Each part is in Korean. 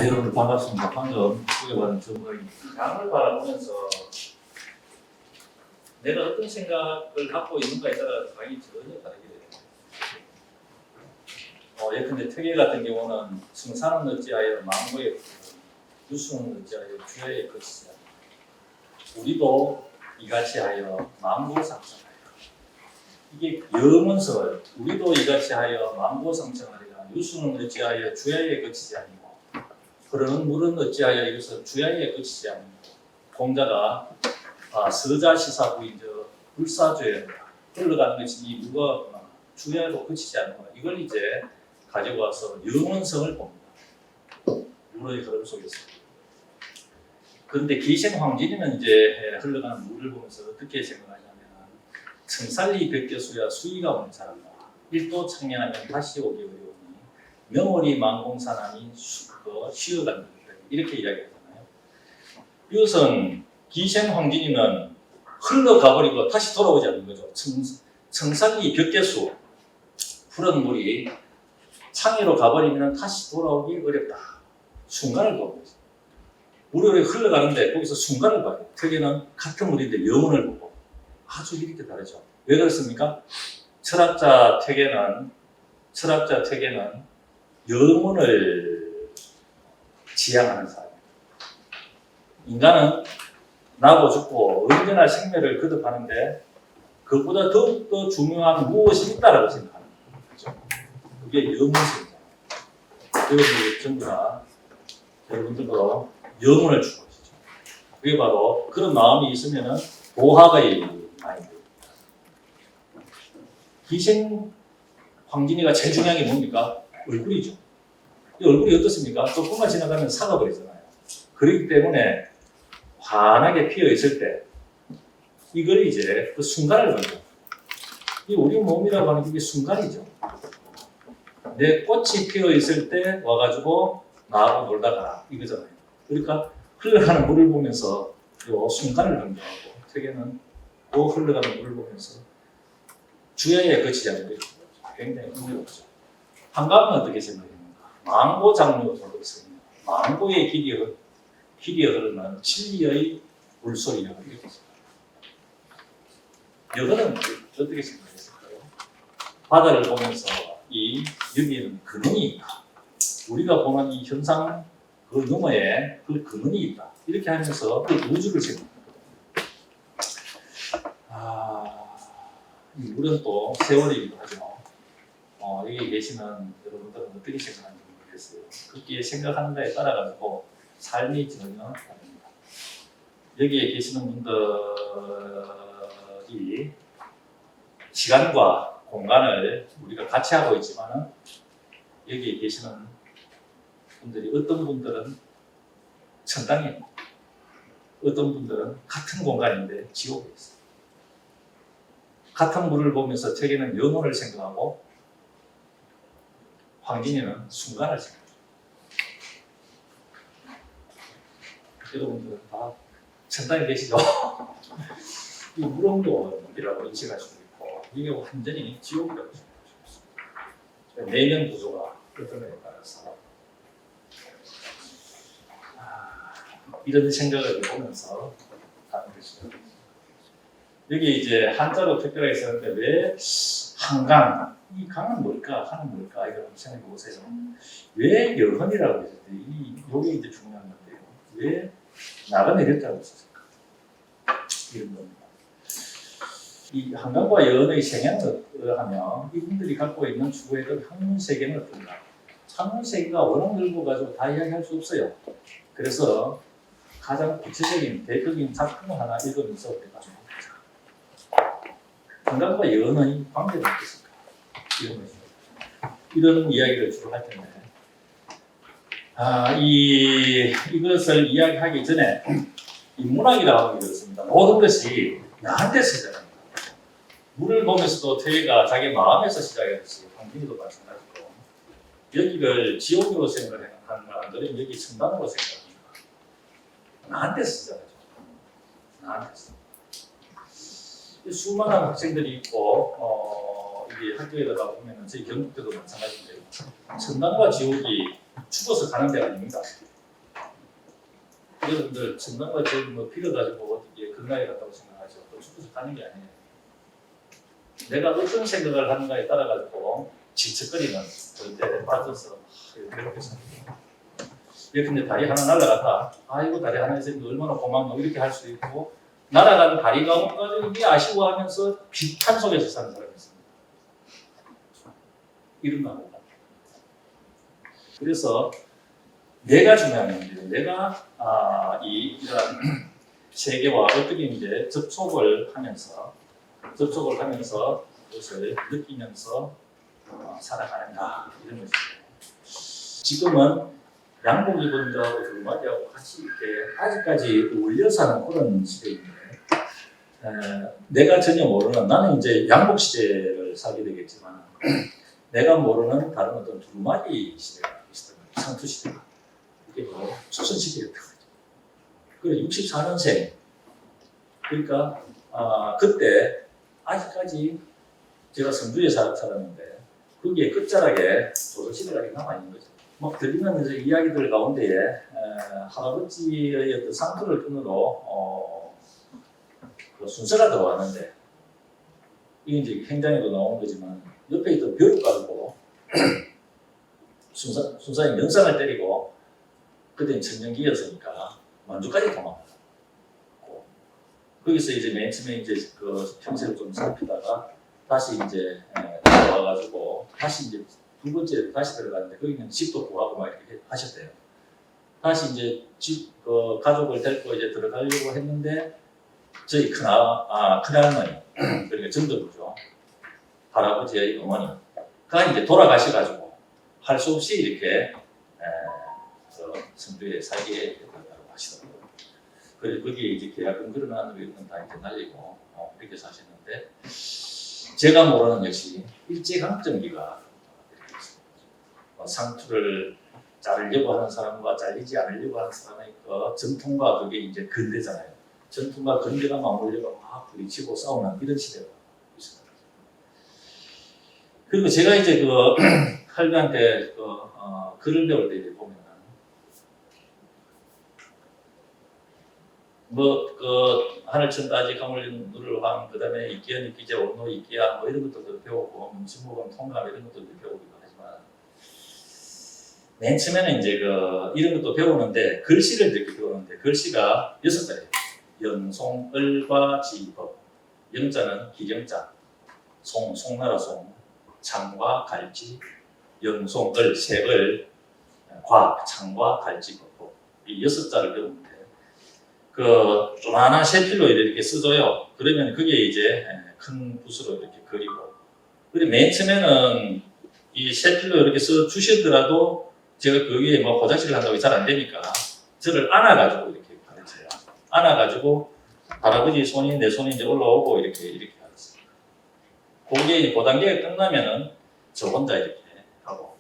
여러분 반갑습니다. 방금 소개받은 전문입니다. 강을 바라보면서 내가 어떤 생각을 갖고 있는가에 따라 강이 전혀 다르게 돼요. 예컨대 퇴계 같은 경우는 승산은 어찌하여 망고에 유수는 어찌하여 주야에 거치지 않는다. 우리도 이같이 하여 망고상승하리라. 이게 영문설 우리도 이같이 하여 망고상승하리라. 유수는 어찌하여 주야에 거치지 아니고 흐르는 물은 어찌하여 이것을 주야에 거치지 아니고 공자가 서자시사부인저 불사조에 흘러가는 것이 이 물과 주야로 거치지 않는다. 이걸 이제 가져와서 영원성을 봅니다. 물의 흐름 속에서. 그런데 기생황진이는 이제 흘러가는 물을 보면서 어떻게 생각하냐면 청살리 백개수야 수위가 오는 사람다. 일도 청량하면 다시 오기 어려우니 명월이 만공산하니 쉬어간다. 이렇게 이야기하잖아요. 이것은 기생황진이는 흘러가버리고 다시 돌아오지 않는 거죠. 청살리 벽계수 푸른 물이 창의로 가버리면 다시 돌아오기 어렵다. 순간을 보는 거죠. 물이 흘러가는데 거기서 순간을 봐요. 퇴계는 같은 물인데 영혼을 보고 아주 이렇게 다르죠. 왜 그렇습니까? 철학자 퇴계는 영혼을 지향하는 사람입니다. 인간은 나고 죽고 언제나 생매를 거듭하는데 그것보다 더욱더 중요한 무엇이 있다라고 생각하는 거죠. 그게 영혼성이잖아요. 여러분들 전부 다 여러분들도 영혼을 주고 계시죠. 그게 바로 그런 마음이 있으면은 도학의 마인드입니다. 기생 황진이가 제일 중요한 게 뭡니까? 얼굴이죠. 이 얼굴이 어떻습니까? 조금만 지나가면 사가버리잖아요. 그렇기 때문에 환하게 피어 있을 때 이걸 이제 그 순간을 보죠. 이 우리 몸이라고 하는 게 순간이죠. 내 꽃이 피어 있을 때 와가지고 나하고 놀다 가라 이거잖아요. 그러니까 흘러가는 물을 보면서 요 순간을 강조하고 퇴계는 그 흘러가는 물을 보면서 주야에 거치지 않는 거죠. 굉장히 흥미롭죠. 한강은 어떻게 생각합니까? 망고 장류가 돌고 있습니다. 망고의 길이 흐르는 진리의 물소리라고 이렇게 생각합니다. 여거는 어떻게 생각했을까요? 바다를 보면서 여기에는 근원이 있다. 우리가 보는 이 현상 그 너머에 그 근원이 있다. 이렇게 하면서 그 우주를 생각합니다. 이 물은 또 세월이기도 하죠. 여기 계시는 여러분들은 어떻게 생각하는지 모르겠어요. 그렇게 생각하는가에 따라가지고 삶이 전혀 다릅니다. 여기에 계시는 분들이 시간과 공간을 우리가 같이 하고 있지만은 여기에 계시는 분들이 어떤 분들은 천당에 어떤 분들은 같은 공간인데 지옥에 있어요. 같은 물을 보면서 퇴계는 영혼을 생각하고 황진이는 순간을 생각합니다. 여러분들은 다 천당에 계시죠? 이 무릉도이라고 인식하시고 있고 이게 완전히 지옥이라고 생각하시고 있습니다. 내면 구조가 어떤 거에 따라서 이런 생각을 보면서 하는 것이죠. 여기 이제 한자로 특별하게 썼는데 왜 한강, 이 강은 뭘까, 하는 뭘까 이걸 한번 생각해 보세요. 왜 여헌이라고 했을 때 이게 이제 중요한 건데요. 왜 나가내렸다고 했을까? 이런 겁니다. 이 한강과 여헌의 생양을 하면 이분들이 갖고 있는 추구의 학문 세계는 어떤가? 학문 세계가 워낙 넓어가지고 다 이야기할 수 없어요. 그래서 가장 구체적인 대표적인 작품을 하나 읽으면서 우리가 좀 해보자. 한강과 여헌의 관계는 어떻습니까? 이런 것입니다. 이런 이야기를 주로 할 텐데, 이것을 이야기하기 전에 인문학이라고 하는 게 그렇습니다. 모든 것이 나한테 시작합니다. 물을 보면서도 퇴계가 자기 마음에서 시작했듯이 황진이도 마찬가지고 여기를 지옥으로 생각하는 사람들은 여기 천당으로 생각합니다. 나한테 시작하죠. 나한테서. 수많은 학생들이 있고 이게 학교에 가보면 저희 경북 때도 마찬가지인데요. 천당과 지옥이 죽어서 가는 데가 아닙니다. 여러분들 건강과 지금 뭐 빌어가지고 어떻게 건강에 갔다고 생각하죠. 또 죽어서 가는 게 아니에요. 내가 어떤 생각을 하는가에 따라 가지고 질척거리는 그때 빠져서 이렇게 생각해요. 근데 다리 하나 날아갔다. 아이고 다리 하나 있으면 얼마나 고맙노 이렇게 할 수 있고 날아가는 다리가 온가족이 아쉬워하면서 비탄 속에서 사는 사람이 있습니다. 이런 겁니다. 그래서 내가 중요한 건데 내가 이런 세계와 어떻게 이제 접촉을 하면서 그것을 느끼면서 살아가는가 이런 것이죠. 지금은 양복 입은 자하고 두루마리하고 같이 이렇게 아직까지 어울려 사는 그런 시대인데 내가 전혀 모르는 나는 이제 양복 시대를 살게 되겠지만 내가 모르는 다른 어떤 두루마리 시대가 있었던 거예요. 상투 시대가 이게 바로 조선 시대였던 거죠. 그래 64년생 그러니까 그때 아직까지 제가 성주에 살았는데 거기에 끝자락에 조선 시대가 남아 있는 거죠. 막 들리는 이제 이야기들 가운데에 할아버지의 어떤 상투를 끈으로 그 순서가 들어왔는데 이게 이제 행장에도 나온 거지만 옆에 있던 벼룩 가지고 순사의 명상을 때리고 그때는 청년기였으니까 만주까지 도망갔고 거기서 이제 맨 처음에 이제 그 평세를 좀 살피다가 다시 이제 들어와가지고 다시 이제 두 번째 다시 들어갔는데 거기는 집도 구하고 막 이렇게 하셨대요. 다시 이제 그 가족을 데리고 이제 들어가려고 했는데 저희 큰할머니 그러니까 정정부죠. 할아버지의 어머니가 이제 돌아가셔가지고 할 수 없이 이렇게 성주에 살게 됐다고 하시더라고요. 그래서 거기에 이제 계약금 걸어놨는 이런 건 다 이제 날리고 이렇게 사셨는데 제가 모르는 역시 일제강점기가 상투를 자르려고 하는 사람과 잘리지 않으려고 하는 사람의 그 전통과 그게 이제 근대잖아요. 전통과 근대가 맞물려가 막 부딪히고 싸우는 이런 시대가 있습니다. 그리고 제가 이제 그 할배한테 글을 배울 때 이제 보면은 하늘천 따지 강물린 누를 황 그다음에 이기현 이기재 온노 이기야 뭐 이런 것들도 배우고 진무금 통감 이런 것들도 배우기도 하지만 맨 처음에는 이제 이런 것도 배우는데 글씨를 이렇게 배우는데 글씨가 6자예요. 영송을과 지법 영자는 기경자 송나라 송 창과 갈지 영송을 세을 과 창과 갈지 법법 이 6자를 배우는데 조만한 셰필로 이렇게 써줘요. 그러면 그게 이제 큰 붓으로 이렇게 그리고 그리고 맨 처음에는 이 셰필로 이렇게 써 주시더라도 제가 그 위에 뭐 고작질을 한다고 잘 안 되니까 저를 안아가지고 이렇게 가르쳐요. 안아가지고 할아버지 손이 내 손이 이제 올라오고 이렇게 하겠습니다. 그게 그 단계가 끝나면은 저 혼자 이렇게 하고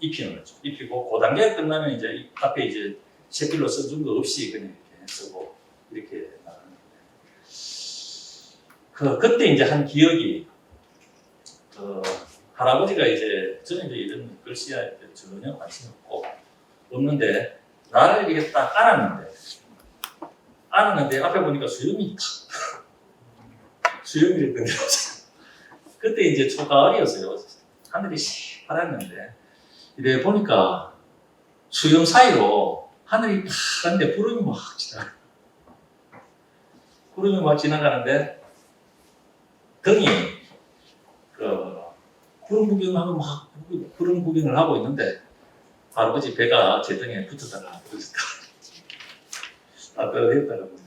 입히는 거죠. 입히고 그 단계가 끝나면 이제 앞에 이제 셰필로 써준 거 없이 그냥 이렇게 쓰고 이렇게 나가는 거예요. 그때 이제 한 기억이 할아버지가 이제 저는 이제 이런 글씨에 전혀 관심이 없는데 나를 이렇게 딱 안았는데 앞에 보니까 수염이 수염이 던져서 그때 이제 초가을이었어요. 하늘이 파랐는데 이래 보니까 수염 사이로 하늘이 파란데 구름이 막 지나가는데 등이 구름 구경을 하고 있는데 할아버지 배가 제 등에 붙었다가 떨어졌다가 문제.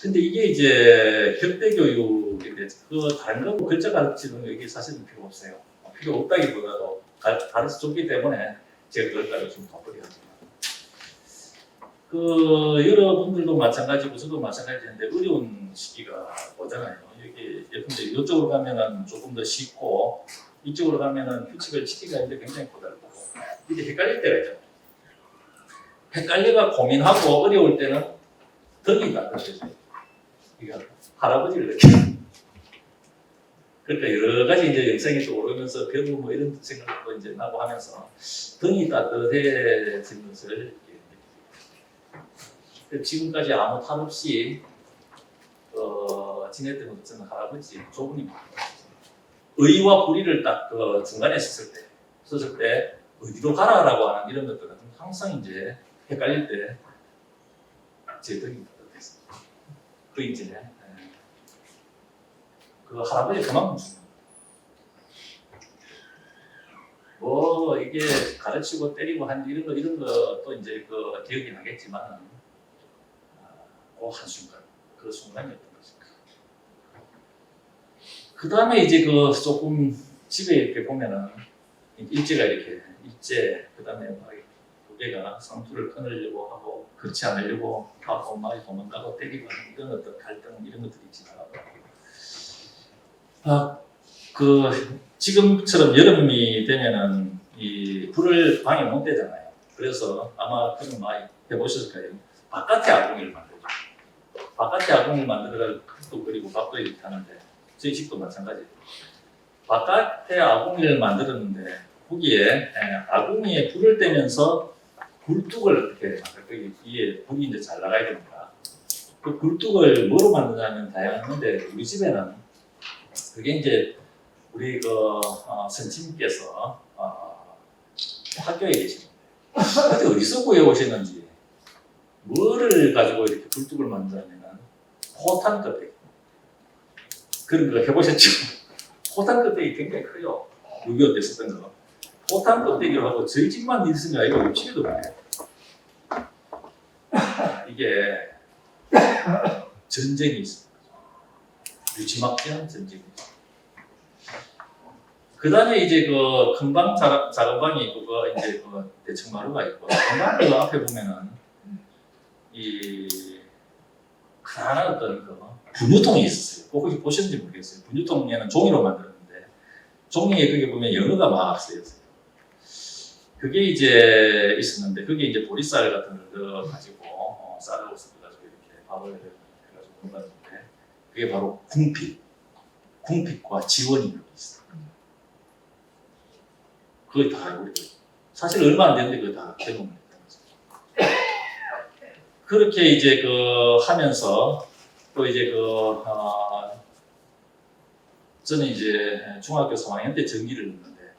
근데 이게 이제 격대 교육인데 다른 거고 글자 가르치는 거 이게 사실은 필요 없어요. 필요 없다기보다도 가르쳐 줬기 때문에 제가 그걸 가르치면 바쁘게 하지만 여러분들도 마찬가지고 저도 마찬가지인데 어려운 시기가 오잖아요. 예컨대 이쪽으로 가면은 조금 더 쉽고 이쪽으로 가면은 규칙을 지키기가 이제 굉장히 고달프고 이게 헷갈릴 때가 있죠. 헷갈려가 고민하고 어려울 때는 덕이 낫다. 이게 할아버지를 느껴요. 그러니까 여러 가지 이제 영상이 또 오르면서 별로 뭐 이런 생각도 이제 나고 하면서 등이 따뜻해진 것을 지금까지 아무 탈 없이 지냈던 것 저는 할아버지 조부님 의와 불의를 딱 중간에 썼을 때 어디로 가라라고 하는 이런 것들은 항상 이제 헷갈릴 때 제 등이 따뜻했어요. 그 이제 그 할아버지 그만큼 중요해요. 뭐 이게 가르치고 때리고 한 이런 것도 이제 그 기억이 나겠지만 그 한순간 그 순간이었던 거죠. 그 다음에 이제 그 조금 집에 이렇게 보면은 일제가 이렇게 그 다음에 막 부계가 상투를 끊으려고 하고 그렇지 않으려고 하고 막 도망가고 때리고 하는 이런 어떤 갈등 이런 것들이 지나가고 그 지금처럼 여름이 되면은 이 불을 방에 못 대잖아요. 그래서 아마 그런 많이 해보셨을 거예요. 바깥에 아궁이를 만들죠. 바깥에 아궁이를 만들어서 국도 끓이고 밥도 이렇게 하는데 저희 집도 마찬가지예요. 바깥에 아궁이를 만들었는데 거기에 아궁이에 불을 떼면서 굴뚝을 어떻게 만들까? 이게 불이 이제 잘 나가야 되니까 그 굴뚝을 뭐로 만드냐면 다양한데 우리 집에는 그게 이제 우리 그 선생님께서 학교에 계시는데 그때 어디서 구해오셨는지 뭐를 가지고 이렇게 굴뚝을 만드냐면 호탄 껍데기 그런 거 해보셨죠? 호탄 껍데기 굉장히 커요. 6.25 때 썼던 거. 호탄 껍데기로 하고 저희 집만 있으면 이거 옆집에도 그래요. 이게 전쟁이 있습니다. 유지막지한 전쟁이 있습니다. 그 다음에 이제 그 큰 방, 작은 방이 있고, 그 이제 그 대청마루가 있고, 그 앞에 보면은 이 큰한 어떤 그 분유통이 있었어요. 꼭 혹시 보셨는지 모르겠어요. 분유통에는 종이로 만들었는데, 종이에 거기 보면 연어가 막 쓰였어요. 그게 이제 있었는데, 그게 이제 보리쌀 같은 걸 넣어가지고, 쌀을 섞어가지고 이렇게 밥을 해가지고 먹었는데, 그게 바로 궁핍과 지원이 여기 있어요. 그게 다 우리가 사실 얼마 안 됐는데 그거 다 경험을 했던 거죠. 그렇게 이제 그 하면서 또 이제 저는 이제 중학교 3학년 때 전기를 넣는데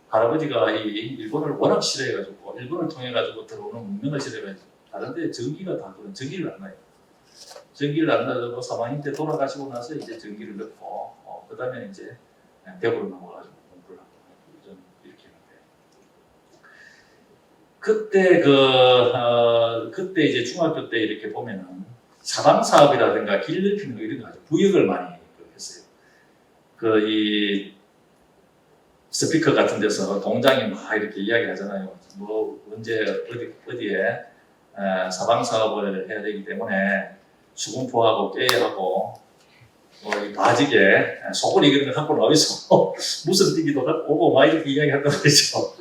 할아버지가 이 일본을 워낙 싫어해가지고 일본을 통해가지고 들어오는 문명을 싫어해가지고 다른데 전기가 다 그런 전기를 안 놔요. 전기를 안 놔도 3학년 때 돌아가시고 나서 이제 전기를 넣고 그 다음에 이제 대구로 넘어가가지고 공부를 하고 좀 이렇게 했는데 그때 이제 중학교 때 이렇게 보면은 사방 사업이라든가 길 넓히는 거 이런 거 아주 부역을 많이 했어요. 이 스피커 같은 데서 동장이 막 이렇게 이야기하잖아요. 뭐 언제 어디에 사방 사업을 해야 되기 때문에 수공포하고 깨하고 이 바지게 소고리 이런 걸 갖고 나와서 무슨 뛰기도 오고 막 이렇게 이야기한다고 그러죠.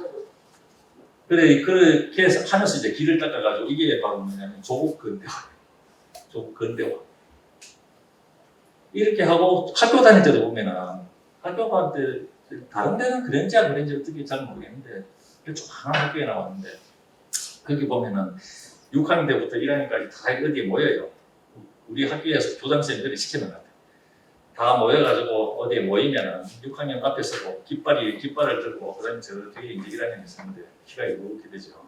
그래 그렇게 하면서 이제 길을 닦아가지고 이게 바로 뭐냐면 조국 근대화. 이렇게 하고 학교 다닐 때도 보면은 학교 다닐 때 다른 데는 그런지 안 그런지 어떻게 잘 모르겠는데 조그마한 학교에 나왔는데 거기 보면은 6학년 때부터 1학년까지 다 어디에 모여요. 우리 학교에서 교장선생님들이 시키는 것 같아요. 다 모여가지고 어디에 모이면은 6학년 앞에 서고 깃발을 들고 그다음에 저 뒤에 이제 1학년이 있었는데 키가 이렇게 되죠.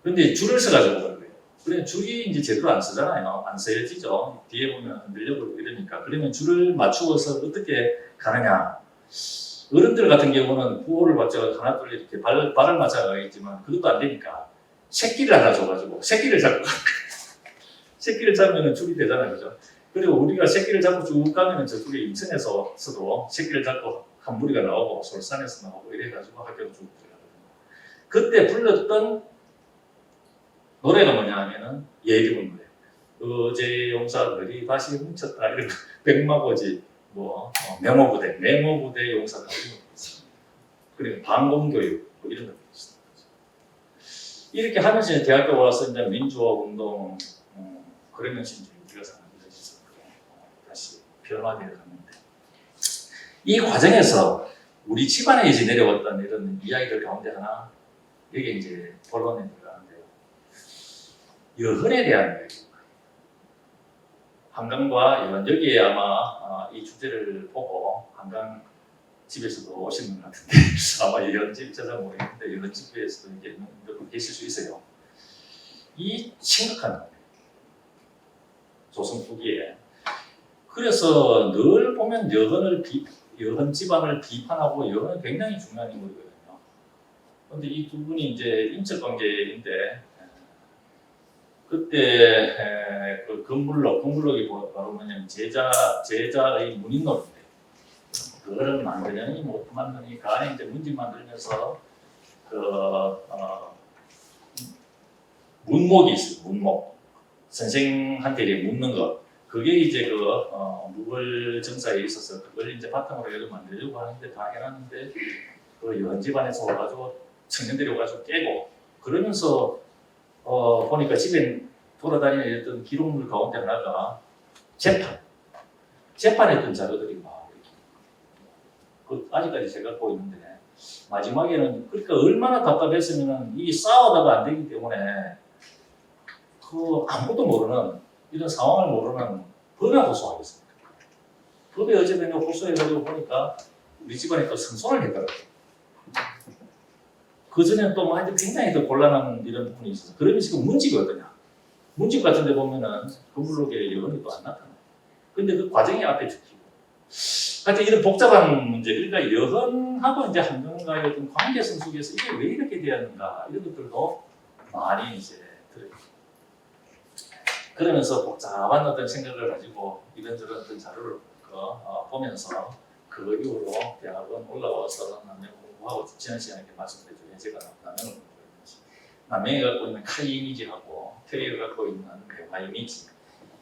근데 줄을 서가지고 그런 거예요. 그래 줄이 이제 제대로 안 서잖아요. 안 서여지죠. 뒤에 보면 흔들려고 이러니까 그러면 줄을 맞추어서 어떻게 가느냐. 어른들 같은 경우는 구호를 맞춰서 하나 둘 이렇게 발을 맞춰가겠지만 그것도 안 되니까 새끼를 하나 줘가지고 새끼를 잡고 새끼를 잡으면 줄이 되잖아요, 그죠? 그리고 우리가 새끼를 잡고 쭉 가면은 저쪽에 인천에서도 새끼를 잡고 한 무리가 나오고 솔산에서 나오고 이래가지고 학교로 쭉 들어가거든요. 그때 불렀던 노래가 뭐냐 하면은 예비군 노래. 어제 용사들이 다시 훔쳤다 이런 백마고지 메모부대 용사들 이런 거 있습니다. 그리고 방공교육 뭐 이런 거 있습니다. 이렇게 하면서 이제 대학교 와서 이제 민주화 운동 그러면서 이제 우리가 사는 것이 있었고 다시 변화되어 갔는데 이 과정에서 우리 집안에 이제 내려왔던 이런 이야기들 가운데 하나, 여기 이제 본론에 들어가는데요. 여흔에 대한 이야기. 한강과 여흔, 여기에 아마 이 주제를 보고 한강 집에서도 오시는 것 같은데 아마 여흔집 잘 모르겠는데 여흔집에서도 이제 몇 계실 수 있어요. 이 심각한 조선 후기에 그래서 늘 보면 여흔 집안을 비판하고 여흔은 굉장히 중요한 인물이거든요. 그런데 이 두 분이 이제 인적 관계인데 그때 그 금블록이 바로 뭐냐면 제자의 문인놀인데 그거를 만드느니 못 만드니 그 안에 이제 문집 만들면서 문목이 있어요. 문목. 선생한테 이제 묻는 것. 그게 이제 무걸 정사에 있어서 그걸 이제 바탕으로 해서 만들려고 하는데 다 해놨는데 그 여한 집안에서 와가지고 청년들이 와가지고 깨고 그러면서 보니까 집에 돌아다니는 어떤 기록물 가운데 하나가 재판에 있던 자료들이 막 이렇게 아직까지 제가 갖고 있는데 마지막에는 그러니까 얼마나 답답했으면 이 싸우다가 안 되기 때문에 아무것도 모르는 이런 상황을 모르는 법에 호소하겠습니다. 법에 어쨌든 호소해가지고 보니까 우리 집안에 또 선송을 했더라고요. 그전에는 또 뭐 굉장히 더 곤란한 이런 부분이 있어서 그러면 지금 문집이 어떠냐? 문집 같은 데 보면은 금블록에 여건이 또 안 나타나요. 근데 그 과정이 앞에 적히고 하여튼 이런 복잡한 문제, 그러니까 여건하고 이제 한강과의 어떤 관계성 속에서 이게 왜 이렇게 되었는가 이런 것들도 많이 이제 들어요. 그러면서 복잡한 어떤 생각을 가지고 이런저런 어떤 자료를 보면서 그 이후로 대학원 올라와서 남녀 공부하고 지난 시간에 말씀드렸죠. 제가 남녀를 공부했는지 남녀이 갖고 있는 칼 이미지하고 테리가 갖고 있는 대화 이미지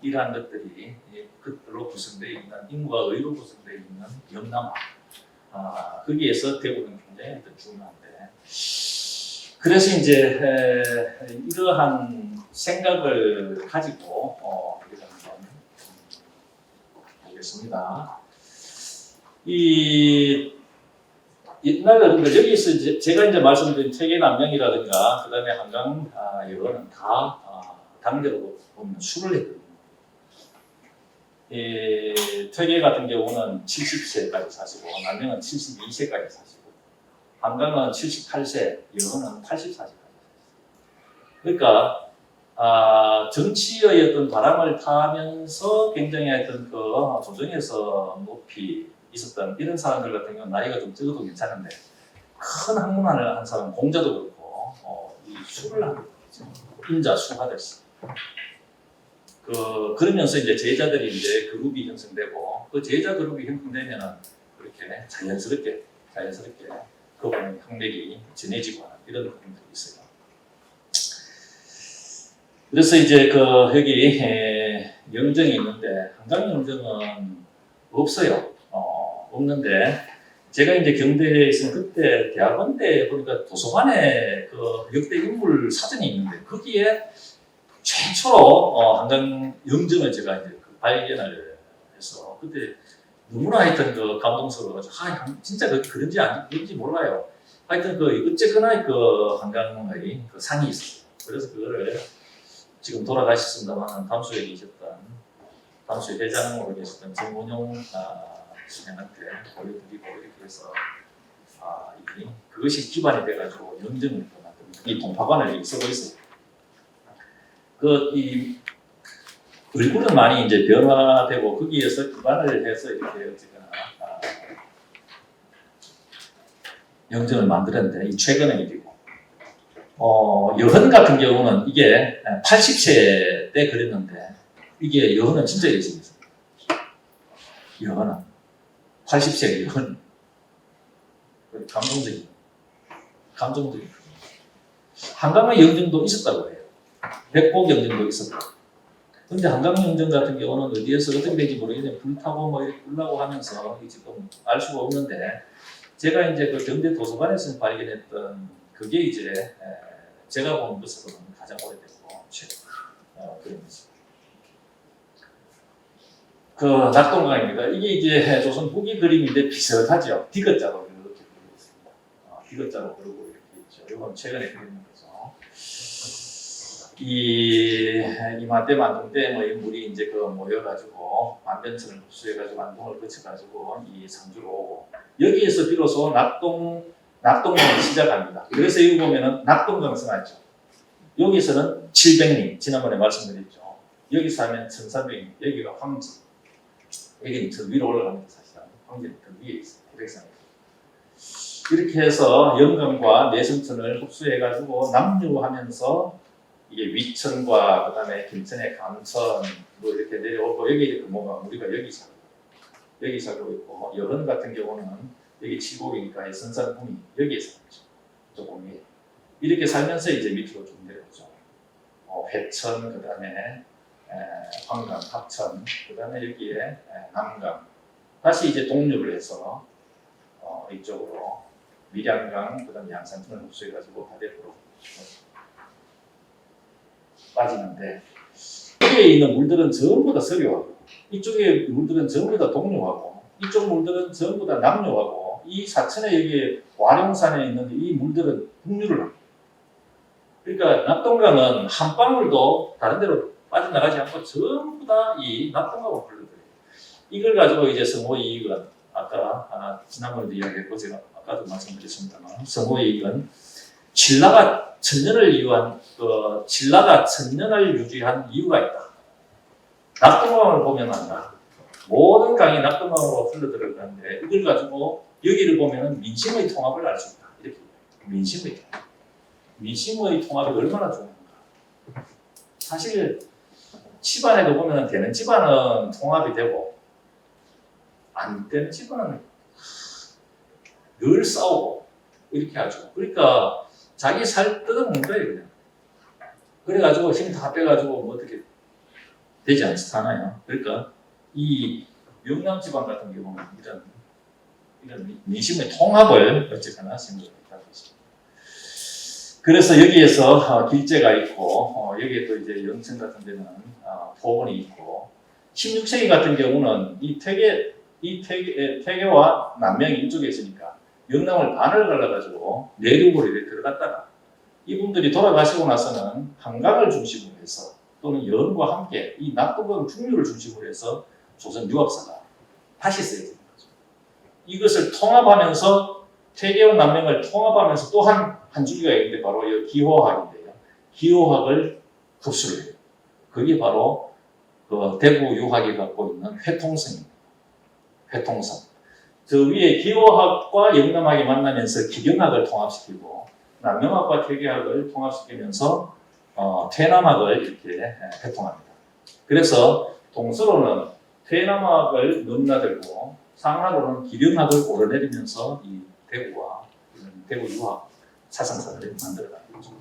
이러한 것들이 그들로 구성되어 있는 인과 의로 구성되어 있는 염남화 거기에서 대부분 굉장히 중요한데 그래서 이제 이러한 생각을 가지고 우리가 한번 보겠습니다. 옛날에 여기서 제가 이제 말씀드린 퇴계남명이라든가 그다음에 한강 이거는 다 단계로 보면 술을 했거든요. 퇴계 같은 경우는 70세까지 사시고 남명은 72세까지 사시고 한강은 78세, 여호는 84세까지 사셨어요. 그러니까 정치의 어떤 바람을 타면서 굉장히 어떤 조정에서 높이 있었던 이런 사람들 같은 경우는 나이가 좀 적어도 괜찮은데 큰 학문을 한 사람, 공자도 그렇고 이 수를 하는 거죠. 인자 수하듯이. 그러면서 이제 제자들이 이제 그룹이 형성되고 그 제자 그룹이 형성되면은 그렇게 자연스럽게 그분의 학맥이 전해지고 하는 이런 부분들이 있어요. 그래서 이제 여기 영정이 있는데 한강 영정은 없어요. 없는데 제가 이제 경대에 있으면 그때 대학원 때 보니까 도서관에 역대 인물 사전이 있는데 거기에 최초로 한강 영정을 제가 이제 발견을 해서 그때 너무나 하여튼 감동스러워가지고 진짜 그런지 아닌지 몰라요. 하여튼 어쨌거나 한강의 상이 있었어요. 그래서 그거를 지금 돌아가셨습니다만 담수에 계셨던 담수의 회장으로 계셨던 정원용 선생한테 보여드리고 이렇게 해서 그것이 기반이 돼가지고 영정을 만든 이 동파관을 쓰고 있어요. 이 얼굴은 많이 이제 변화되고 거기에서 기반을 해서 이렇게 어쨌거나 영정을 만들었는데 이 최근의 일이고 여흔 같은 경우는 이게 80세 때 그랬는데 이게 여흔은 진짜 열심히 했어요. 여흔은 80세 여흔 감동적인 한강의 영정도 있었다고 해요. 백곡 영정도 있었고 근데 한강 영정 같은 경우는 어디에서 어떻게 될지 모르겠는데 불타고 뭐 이렇게 불나고 하면서 지금 알 수가 없는데 제가 이제 경대 도서관에서 발견했던 그게 이제 제가 본 것으로는 가장 오래됐고 그런 거죠. 그 낙동강입니다. 이게 이제 조선 후기 그림인데 비슷하죠. 디귿자로 이렇게 그리고 있습니다. 디귿자로 그리고 이렇게 있죠. 이건 최근에 그리는 거죠. 이맘때 만동 때 뭐 이 물이 이제 그 모여가지고 만변천을 흡수해가지고 만동을 거쳐가지고 이 상주로 오고 여기에서 비로소 낙동강이 시작합니다. 그래서 여기 보면은 낙동강성 알죠? 여기서는 700리 지난번에 말씀드렸죠. 여기서 하면 1300리 여기가 황지 여기는 저 위로 올라갑니다. 사실은 황지는 그 위에 있어요. 태백산에 이렇게 해서 영강과 내성천을 흡수해가지고 남류하면서 이게 위천과 그다음에 김천의 감천 뭐 이렇게 내려오고 여기 뭐가 우리가 여기 살고 있고 여흔 같은 경우는 여기 칠곡이니까 선산궁이 여기에 살죠. 조금 위에 이렇게 살면서 이제 밑으로 좀 내려오죠. 회천 그다음에 황강, 합천 그다음에 여기에 남강 다시 이제 동류를 해서 이쪽으로 밀양강 그다음에 양산천을 흡수해가지고 다대포로 빠지는데 여기에 있는 물들은 전부 다 서류하고 이쪽에 물들은 전부 다 동류하고 이쪽 물들은 전부 다 남류하고 이 사천에 여기 와룡산에 있는 이 물들은 북류를 합니다. 그러니까 낙동강은 한 방울도 다른 데로 빠져나가지 않고 전부 다 이 낙동강으로 흘러들어요. 이걸 가지고 이제 성호이익은 아까 지난번에도 이야기했고 제가 아까도 말씀드렸습니다만 성호이익은 신라가 천년을 유지한 이유가 있다. 낙동강을 보면 안다. 모든 강이 낙동강으로 흘러들어가는데 이걸 가지고 여기를 보면은 민심의 통합을 알 수 있다. 이렇게 민심의 통합이 얼마나 중요한가. 사실 집안에도 보면 되는 집안은 통합이 되고 안 되는 집안은 늘 싸우고 이렇게 하죠. 그러니까 자기 살 뜯어먹는 거예요 그냥. 그래가지고 힘 다 빼가지고 뭐 어떻게 되지 않잖아요. 그러니까 이 영남 지방 같은 경우는 이런 민심의 통합을 어쨌거나 생각했다고 했습니다. 그래서 여기에서 길제가 있고 여기에 또 이제 영천 같은 데는 포원이 있고 16세기 같은 경우는 이 태계와 남명이 이쪽에 있으니까 영남을 반을 갈라가지고 내륙으로 이렇게 들어갔다가 이분들이 돌아가시고 나서는 한강을 중심으로 해서 또는 여은과 함께 이 낙동강 중류를 중심으로 해서 조선 유학사가 다시 쓰여진 거죠. 이것을 통합하면서 태계와 남명을 통합하면서 또 한 주기가 있는데 바로 이 기호학인데요. 기호학을 흡수를 해요. 그게 바로 그 대구 유학이 갖고 있는 회통성입니다. 회통성. 저 위에 기호학과 영남학이 만나면서 기경학을 통합시키고 남명학과 태계학을 통합시키면서 퇴남학을 이렇게 회통합니다. 그래서 동서로는 퇴남학을 넘나들고 상하로는 기경학을 오르내리면서 이 대구와 대구 유학 사상사를 만들어가는 거죠.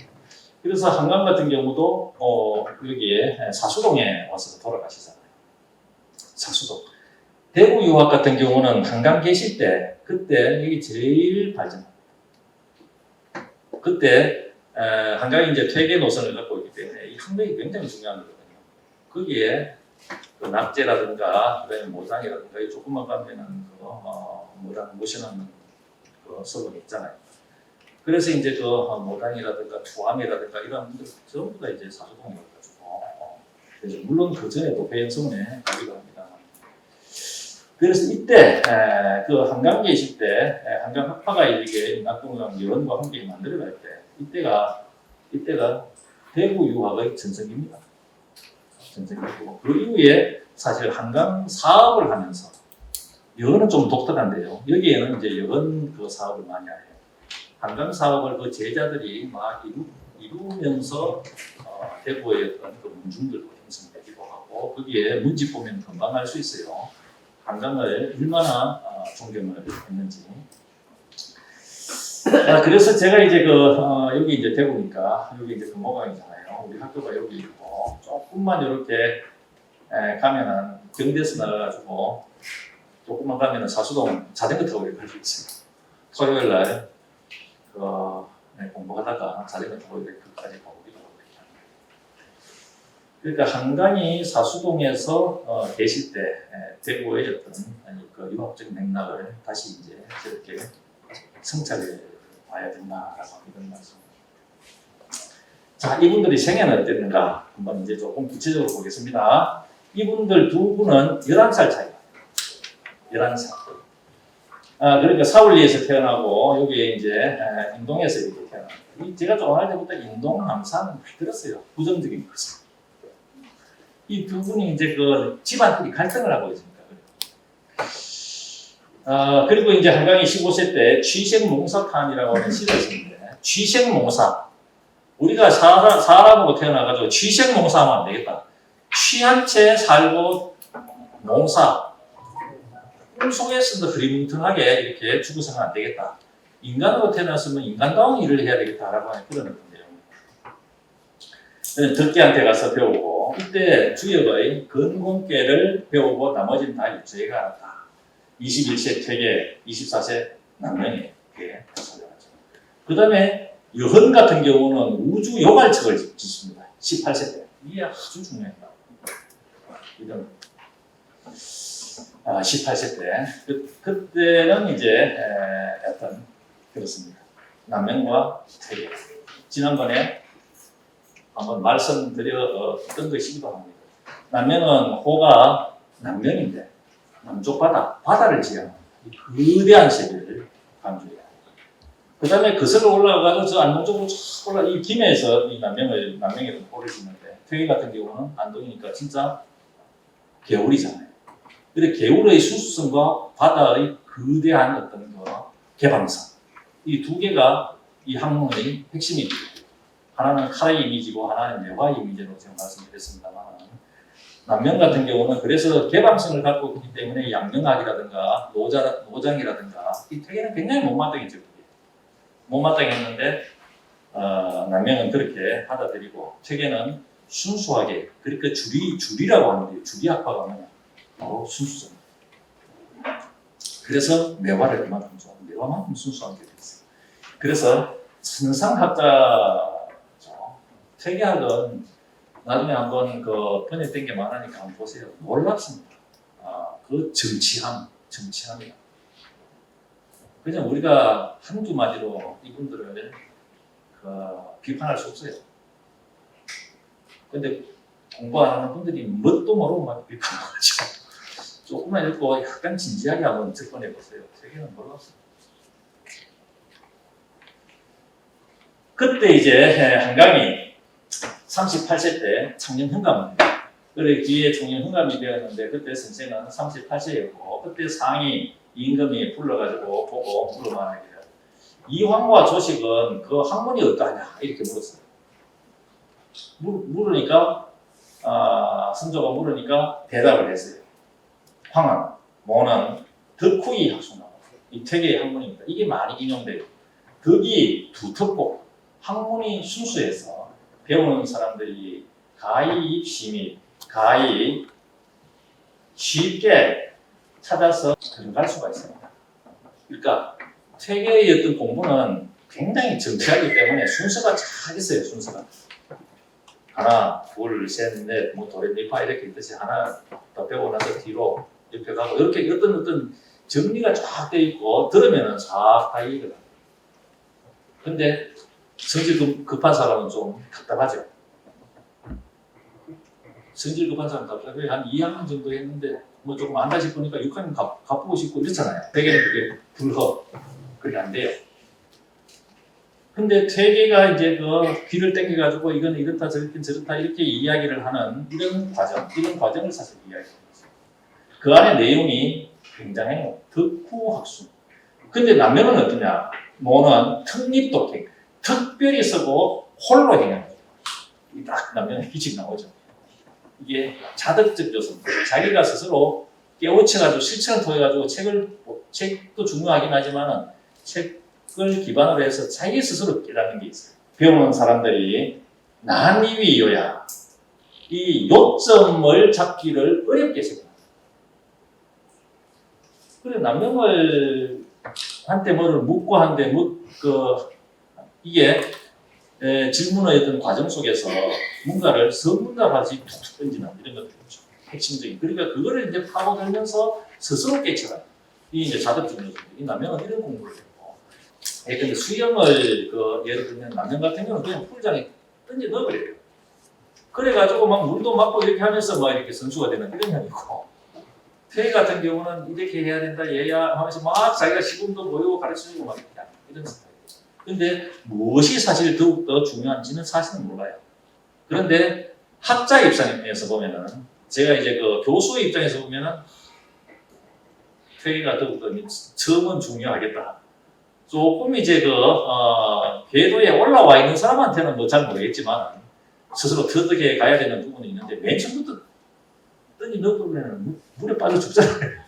그래서 한강 같은 경우도 여기에 사수동에 와서 돌아가시잖아요. 사수동. 대구 유학 같은 경우는 한강 계실 때 그때 여기 제일 발전합니다. 그때 한강이 이제 퇴계 노선을 갖고 있기 때문에 이 항력이 굉장히 중요한 거거든요. 거기에 그 낙제라든가 그다음에 모장이라든가 이 조금만 가면은 모시는 그 서론이 있잖아요. 그래서 이제 그 모당이라든가 투암이라든가 이런 분들 전부 다 이제 사수동에 가지고 그래서 물론 그 전에도 배영성원에 가기도 합니다. 그래서 이때 그 한강 계실 때 한강 학파가 이게 낙동강 여원과 함께 만들어갈 때 이때가 대구 유학의 전성기입니다. 전성기고 그 이후에 사실 한강 사업을 하면서 여원은 좀 독특한데요. 여기에는 이제 여원 그 사업을 많이 해요. 한강 사업을 그 제자들이 막 이루면서 대구의 어떤 그 문중들도 형성되기도 하고 거기에 문집 보면 금방 알 수 있어요. 한강을 얼마나 존경을 했는지. 그래서 제가 이제 여기 이제 대구니까 여기 이제 금호강이잖아요. 우리 학교가 여기 있고 조금만 이렇게 가면은 경대에서 나가가지고 조금만 가면은 사수동 자전거 타고 이렇게 갈 수 있어요. 토요일 날 공부하다가 자전거 타고 이렇게 끝까지 가보기도 하고 그러니까 한강이 사수동에서 계실 때 대구의 어떤 그 유학적 맥락을 다시 이제 저렇게 성찰해 봐야 된다라고 이런 말씀. 자, 이분들이 생애는 어땠는가 한번 이제 조금 구체적으로 보겠습니다. 이분들 두 분은 11살 차이가 11살. 그러니까 사울리에서 태어나고 여기 이제 인동에서 이렇게 태어났어요. 제가 좋아할 때부터 인동, 남산 많이 들었어요. 부정적인 거죠. 이 두 분이 이제 그 집안끼리 갈등을 하고 있습니다. 그리고 이제 한강이 15세 때 취생몽사탄이라고 하는 시를 썼는데, 취생몽사. 우리가 사람하고 태어나가지고 취생몽사하면 안 되겠다. 취한 채 살고 농사. 꿈 속에서도 흐리뭉텅하게 이렇게 죽어서는 안 되겠다. 인간으로 태어났으면 인간다운 일을 해야 되겠다라고 하는 그런 내용입니다. 덕계한테 가서 배우고, 이때 주역의 건공계를 배우고 나머지는 다 일주일가 알았다. 21세 퇴계, 24세 남명이 이렇게 설명하죠. 그 다음에 여헌 같은 경우는 우주 요갈책을 짓습니다. 18세 때. 이게 아주 중요합니다. 이런 18세 때. 그때는 이제 어떤 그렇습니다. 남명과 퇴계. 지난번에 한번 말씀드렸던 것이기도 합니다. 남명은 호가 남명인데 남쪽 바다를 지향하는 거대한 세계를 강조해요. 그 다음에 거슬러 올라가서 저 안동 쪽으로 쫙 올라, 이 김해에서 이 남명에 호를 짓는데, 퇴계 같은 경우는 안동이니까 진짜 개울이잖아요. 근데 개울의 순수성과 바다의 거대한 어떤 그 개방성, 이 두 개가 이 학문의 핵심입니다. 하나는 칼의 이미지고 하나는 매화의 이미지로 제가 말씀드렸습니다만, 남명 같은 경우는 그래서 개방성을 갖고 있기 때문에 양명학이라든가 노장이라든가 이 퇴계는 굉장히 못마땅했죠. 못마땅했는데 남명은 그렇게 받아들이고, 퇴계는 순수하게, 그러니까 주리라고 하는데, 주리학파가 뭐냐, 바로 순수성. 그래서 매화를 그만큼 좋아하고 매화만큼 순수한 게 됐어요. 그래서 천상학자죠. 퇴계학은 나중에 한번 그 번역된 게 많으니까 한번 보세요. 놀랍습니다. 그 정치함이다. 그냥 우리가 한두 마디로 이분들을 비판할 수 없어요. 근데 공부 안 하는 분들이 뭣도 모르고 막 비판하죠. 조금만 읽고 약간 진지하게 한번 접근해 보세요. 세계는 놀랍습니다. 그때 이제 한강이 38세 때 청년흥감입니다. 그래 뒤에 청년흥감이 되었는데, 그때 선생은 38세였고, 그때 상이 임금이 불러가지고 보고 물어만하기를, 이황과 조식은 그 학문이 어떠하냐 이렇게 물었어요. 물으니까 선조가 물으니까 대답을 했어요. 황은 모는 덕후이 학수나, 이 퇴계의 학문입니다. 이게 많이 인용돼요. 덕이 두텁고 학문이 순수해서 배우는 사람들이 가히 입심이 가히 쉽게 찾아서 들어갈 수가 있습니다. 그러니까 퇴계의 어떤 공부는 굉장히 정치하기 때문에 순서가 잘 있어요. 순서가 하나, 둘, 셋, 넷, 뭐 도레미파 이렇게 있듯이 하나 더 배우고 나서 뒤로 옆에 가고 이렇게 어떤 정리가 쫙 돼 있고 들으면은 싹 다 이해가 됩니다. 근데 성질 급한 사람은 좀 답답하죠. 성질 급한 사람은 답답해. 한 2학년 정도 했는데 뭐 조금 안다 싶으니까 6학년 갚고 싶고 이렇잖아요. 되게는 그게 불허. 그게 안 돼요. 근데 퇴계가 이제 그 귀를 땡겨가지고 이건 이렇다 저렇다 이렇게 이야기를 하는 이런 과정을 사실 이야기하는 거죠. 그 안에 내용이 굉장히 덕후학술. 근데 남명은 어떠냐? 뭐는 특립독행, 특별히 쓰고 홀로 행하는 거죠. 딱 남명의 기칙 나오죠. 이게 자덕적 요소입니다. 자기가 스스로 깨우쳐가지고 실천을 통해가지고 책도 중요하긴 하지만은 책을 기반으로 해서 자기 스스로 깨닫는 게 있어요. 배우는 사람들이 난이위여야 이 요점을 잡기를 어렵게 생각합니다. 그래 남명을 한때 뭐를 묻고 한데 이게 질문의 어떤 과정 속에서 뭔가를 서문답하지 툭툭 던지는 이런 것들이죠. 핵심적인. 그러니까 그거를 이제 파고들면서 스스로 깨쳐라. 이 이제 자덕증후군. 이 남녀는 이런 공부를 했고. 근데 수영을 예를 들면 남녀 같은 경우는 그냥 풀장에 던져 넣어버려요. 그래가지고 막 물도 맞고 이렇게 하면서 막 이렇게 선수가 되는 이런 형이고. 태희 같은 경우는 이렇게 해야 된다 얘야 하면서 막 자기가 시범도 보이고 가르쳐주고 막 이렇게 하는 이런 스타일이에요. 근데 무엇이 사실 더욱더 중요한지는 사실은 몰라요. 그런데 학자 입장에서 보면은 제가 이제 교수의 입장에서 보면은 태희가 더욱더 처음은 중요하겠다. 조금 이제 궤도에 올라와 있는 사람한테는 뭐 잘 모르겠지만 스스로 터득해 가야 되는 부분이 있는데 맨 처음부터 던지 넣어보면 물에 빠져 죽잖아요.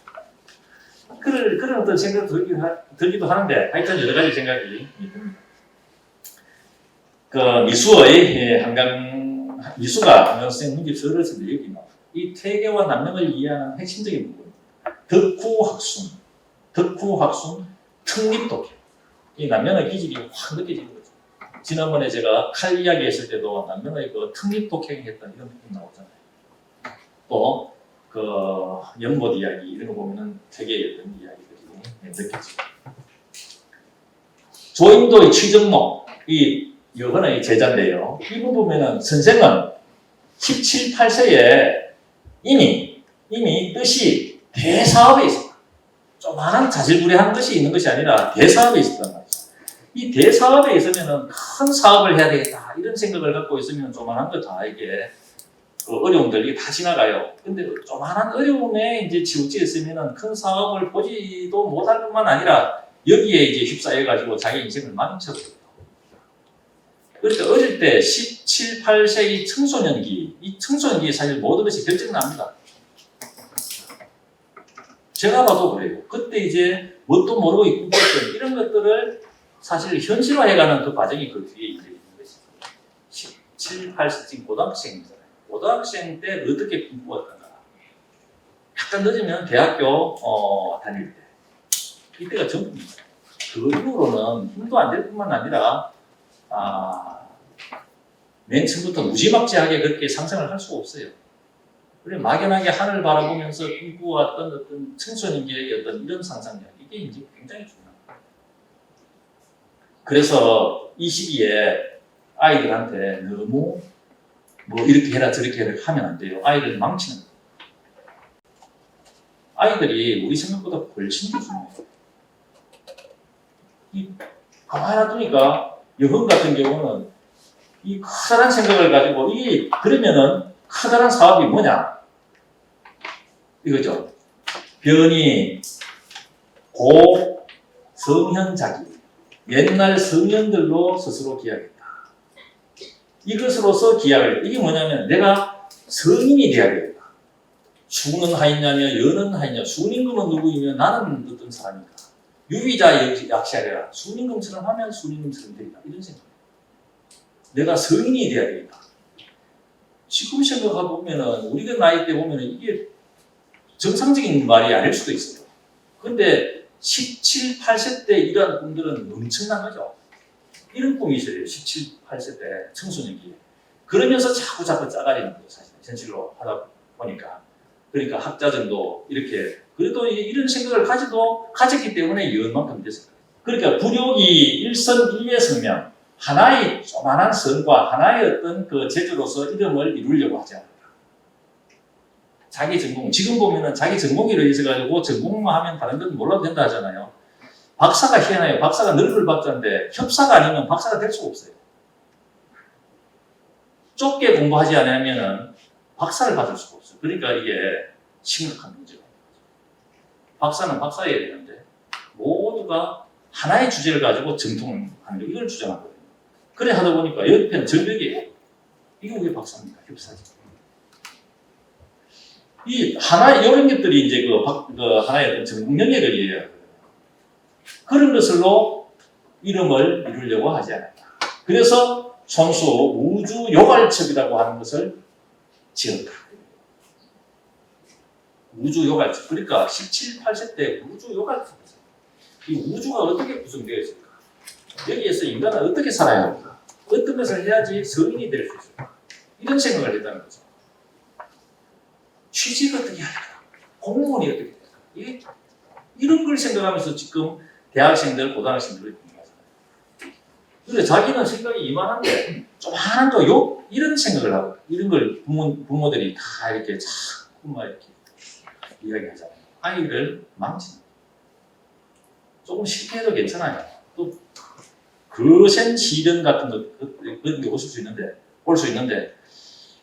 그런 어떤 생각도 들기도 하는데 하여튼 여러 가지 생각이 듭니다. 미수가 한강생 문집서 어렸을 때 여기 이 퇴계와 남명을 이해하는 핵심적인 부분 덕후학순, 특립독해. 이 남명의 기질이 확 느껴지는 거죠. 지난번에 제가 칼 이야기 했을 때도 남명의 특립독행이 했던 이런 부분 나오잖아요. 또 연못 이야기 이런 거 보면은 되게 어떤 이야기들이 느껴지죠. 조인도의 취정록 이 여건의 제자인데요. 이분 보면은 선생은 17, 8세에 이미 뜻이 대사업에 있었다. 조그마한 자질구레한 뜻이 있는 것이 아니라 대사업에 있었단 말이죠. 이 대사업에 있으면은 큰 사업을 해야 되겠다 이런 생각을 갖고 있으면 조그마한 거 다 이게 어려움들이 다 지나가요. 근데 조그마한 어려움에 이제 치우쳐 있으면은 큰 사업을 보지도 못할 뿐만 아니라 여기에 이제 휩싸여가지고 자기 인생을 망쳐버려요. 그러니까 어릴 때 17, 8세의 청소년기, 이 청소년기에 사실 모든 것이 결정납니다. 제가 봐도 그래요. 그때 이제 뭣도 모르고 있던 이런 것들을 사실 현실화해가는 그 과정이 그 뒤에 이제 있는 것이죠. 17, 8세 지금 고등학생이잖아요. 고등학생 때 어떻게 공부했던가. 약간 늦으면 대학교 다닐 때. 이때가 전부입니다. 그 이후로는 힘도 안 될 뿐만 아니라 맨 처음부터 무지막지하게 그렇게 상상을 할 수가 없어요. 그래 막연하게 하늘 바라보면서 꿈꾸었던 어떤 청소년기의 어떤 이런 상상력 이게 이제 굉장히 중요합니다. 그래서 이 시기에 아이들한테 너무 뭐 이렇게 해라 저렇게 해라 하면 안 돼요. 아이를 망치는 거예요. 아이들이 우리 생각보다 훨씬 더 중요해요. 가만히 놔두니까 여흥 같은 경우는 이 커다란 생각을 가지고 그러면은 커다란 사업이 뭐냐? 이거죠. 변이 성현자기 옛날 성현들로 스스로 기약했다. 이것으로서 기약을 이게 뭐냐면 내가 성인이 돼야 되겠다. 수는 하였냐며 여는 하였냐. 순임금은 누구이며 나는 어떤 사람인가. 유비자 약시하리라. 순임금처럼 하면 순임금처럼 되리라. 이런 생각. 내가 성인이 돼야 되겠다. 지금 생각해보면은 우리가 나이 때 보면은 이게 정상적인 말이 아닐 수도 있어요. 근데 17, 8세 때 이런 꿈들은 엄청난 거죠. 이런 꿈이 있어요. 17, 8세 때 청소년기에. 그러면서 자꾸 짜가리는 거예요. 사실 현실로 하다 보니까. 그러니까 학자들도 이렇게 그래도 이런 생각을 가졌기 때문에 이만큼 됐을 거예요. 그러니까 부력이 일선일의 성명 하나의 조만한 선과 하나의 어떤 그 제주로서 이름을 이루려고 하지 않는다. 자기 전공, 지금 보면은 자기 전공이로 있어가지고 전공만 하면 다른 건 몰라도 된다 하잖아요. 박사가 희한해요. 박사가 넓을 박사인데 협사가 아니면 박사가 될 수가 없어요. 좁게 공부하지 않으면은 박사를 받을 수가 없어요. 그러니까 이게 심각한 문제가 있는 거죠. 박사는 박사여야 되는데 모두가 하나의 주제를 가지고 정통하는 이걸 주장하거든요. 그래 하다 보니까 옆에는 절벽이에요. 이게 왜 박사입니까? 협사지. 이런 것들이 이제 하나의 어떤 전공 영역이에요. 그런 것으로 이름을 이루려고 하지 않았다. 그래서 손수 우주요갈첩이라고 하는 것을 지었다. 우주요갈첩. 그러니까 17, 8세 때 우주요갈첩. 이 우주가 어떻게 구성되어 있을까? 여기에서 인간은 어떻게 살아야 할까? 어떤 것을 해야지 성인이 될 수 있을까? 이런 생각을 했다는 거죠. 취직 어떻게 할까? 공무원이 어떻게 할까? 이런 걸 생각하면서 지금 대학생들, 고등학생들을 공부하잖아요. 근데 자기는 생각이 이만한데 조만한 거 이런 생각을 하고 이런 걸 부모들이 다 이렇게 자꾸 막 이렇게 이야기하잖아요. 아이를 망치는 거예요. 조금 실패해도 괜찮아요. 또 거센 시련 같은 그런 게 올 수 있는데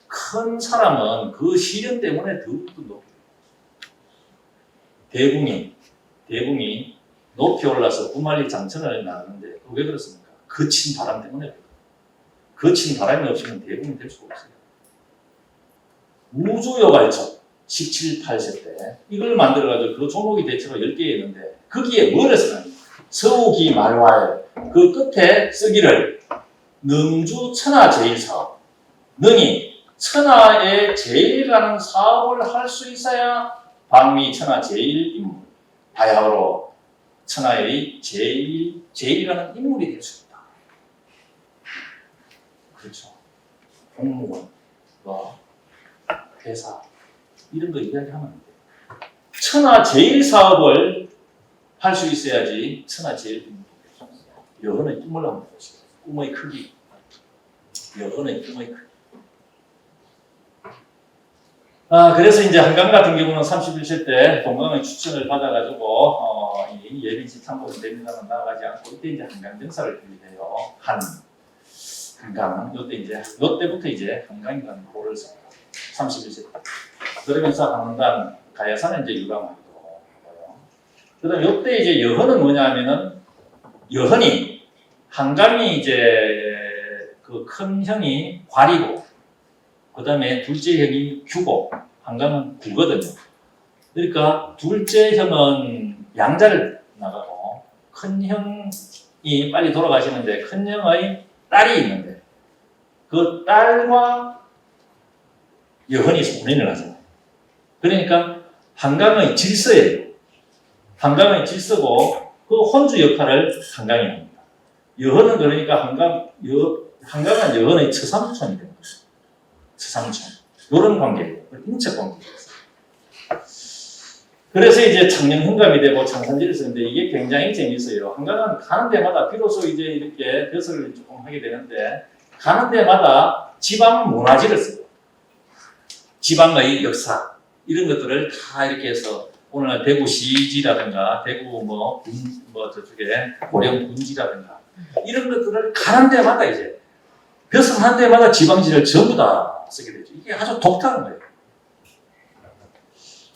큰 사람은 그 시련 때문에 더욱더 높이 대궁이 높이 올라서 구만리 장천을 나가는데 왜 그렇습니까? 거친 바람 때문에 그래요. 거친 바람이 없으면 대궁이 될 수가 없어요. 우주여발초 17, 8세 때 이걸 만들어가지고 그 종목이 대체로 10개였는데 거기에 뭐를 쓰나요? 서우기 말화에 그 끝에 쓰기를 능주 천하제일사업 능이 천하에 제일 가는 사업을 할 수 있어야 방미 천하제일 인물 바야흐로 천하의 제일이라는 인물이 될 수 있다. 그렇죠. 공무원, 회사 이런 거 이야기하면 안 돼. 천하제일 사업을 할 수 있어야지 천하제일 인물이 될 수 있어요. 여건의 꿈을 한번 보시죠. 꿈의 크기. 여건의 꿈의 크기. 그래서 이제 한강 같은 경우는 31세 때 동강의 추천을 받아가지고 이 예빈시 탐보는 대민강은 나가지 않고 이때 이제 한강 정사를 들게 돼요. 한강 요때부터 이제 한강이라는 호를 씁니다. 31세 때. 그러면서 한강 가야산은 이제 유감하기도 하고요. 그다음 요때 이제 여헌은 뭐냐면은 여헌이 한강이 이제 그 큰 형이 괄이고 그 다음에 둘째 형이 규고, 한강은 구거든요. 그러니까 둘째 형은 양자를 나가고 큰 형이 빨리 돌아가시는데 큰 형의 딸이 있는데 그 딸과 여헌이 혼인을 하잖아요. 그러니까 한강의 질서예요. 한강의 질서고 그 혼주 역할을 한강이 합니다. 여헌은 그러니까 한강은 여헌의 처삼촌이 됩니다. 처삼촌. 이런 관계예요. 인척 관계예요. 그래서 이제 청년흥감이 되고 창산지를 쓰는데 이게 굉장히 재미있어요. 한강은 가는 데마다 비로소 이제 이렇게 벼슬을 조금 하게 되는데 가는 데마다 지방 문화지를 써요. 지방의 역사 이런 것들을 다 이렇게 해서 오늘날 대구시지라든가 대구 저쪽에 고령 군지라든가 이런 것들을 가는 데마다 이제 벼슬하는 데마다 지방지를 전부 다 쓰게 되죠. 이게 아주 독특한 거예요.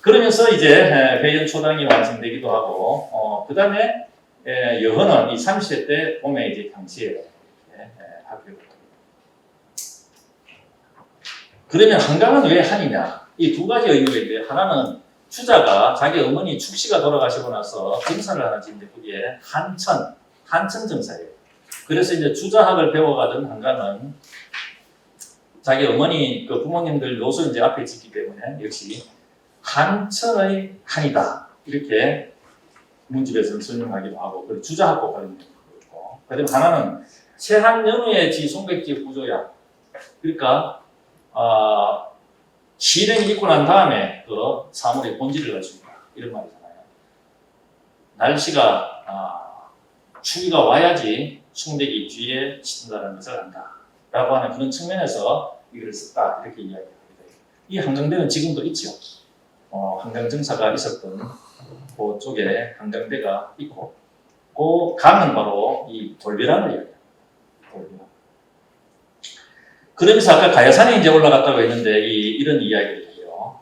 그러면서 이제 배연 초당이 완성되기도 하고, 그 다음에 여헌은 이 30세 때 봄에 이제 당시에 하게 됩니다. 그러면 한강은 왜 한이냐? 이 두 가지 의미가 있는데 하나는 추자가 자기 어머니 축씨가 돌아가시고 나서 정사를 하나 짓는데 그게 한천 정사예요. 그래서 이제 주자학을 배워가던 한강은 자기 어머니 그 부모님들 묘소 이제 앞에 짓기 때문에 역시 한천의 한이다 이렇게 문집에서는 설명하기도 하고 그리고 주자학고 관련된 거고 그다음에 하나는 세한연우의 지 송백지 구조야 그러니까 실행이 있고 난 다음에 그 사물의 본질을 알 수 있다 이런 말이잖아요. 날씨가 추위가 와야지 송백이 뒤에 치는다는 것을 안다 라고 하는 그런 측면에서 이걸 썼다 이렇게 이야기합니다. 이 한강대는 지금도 있죠. 한강정사가 있었던 그쪽에 한강대가 있고 그 강은 바로 이 돌벼락을 이야기합니다. 돌벼락. 그러면서 아까 가야산에 이제 올라갔다고 했는데 이런 이야기를 해요.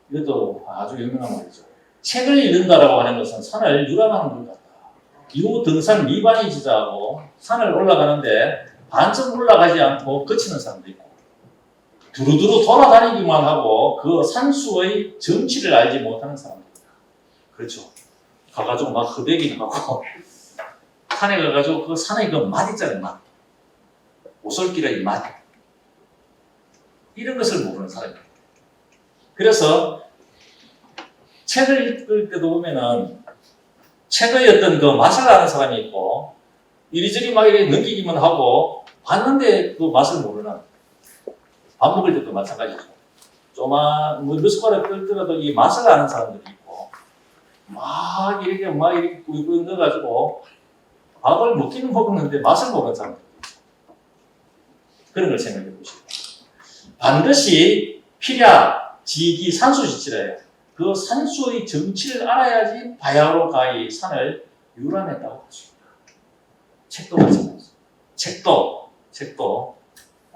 이것도 아주 유명한 말이죠. 책을 읽는다라고 하는 것은 산을 유람하는 것 같다. 유등산 미반이 지자하고 산을 올라가는데 반쯤 올라가지 않고 거치는 사람도 있고 두루두루 돌아다니기만 하고 그 산수의 정치를 알지 못하는 사람도 있다. 그렇죠. 가가지고 막 허대기는 하고 산에 가가지고 그 산의 그 맛 있잖아요. 맛. 오솔길의 맛. 이런 것을 모르는 사람이에요. 그래서 책을 읽을 때도 보면은 책의 어떤 그 맛을 아는 사람이 있고 이리저리 막 이렇게 넘기기만 하고 봤는데 그 맛을 모르는 밥 먹을 때도 마찬가지죠. 몇 숟가락 끓더라도 이 맛을 아는 사람들이 있고 막 이렇게 꿀꿀 넣어가지고 밥을 먹기는 먹었는데 맛을 모르는 사람들 그런 걸 생각해 보시고 반드시 필야, 지기, 산수 지치래요. 그 산수의 정치를 알아야지 바야흐로 가히 산을 유람했다고 할 수 있다. 책도 마찬가지죠. 책도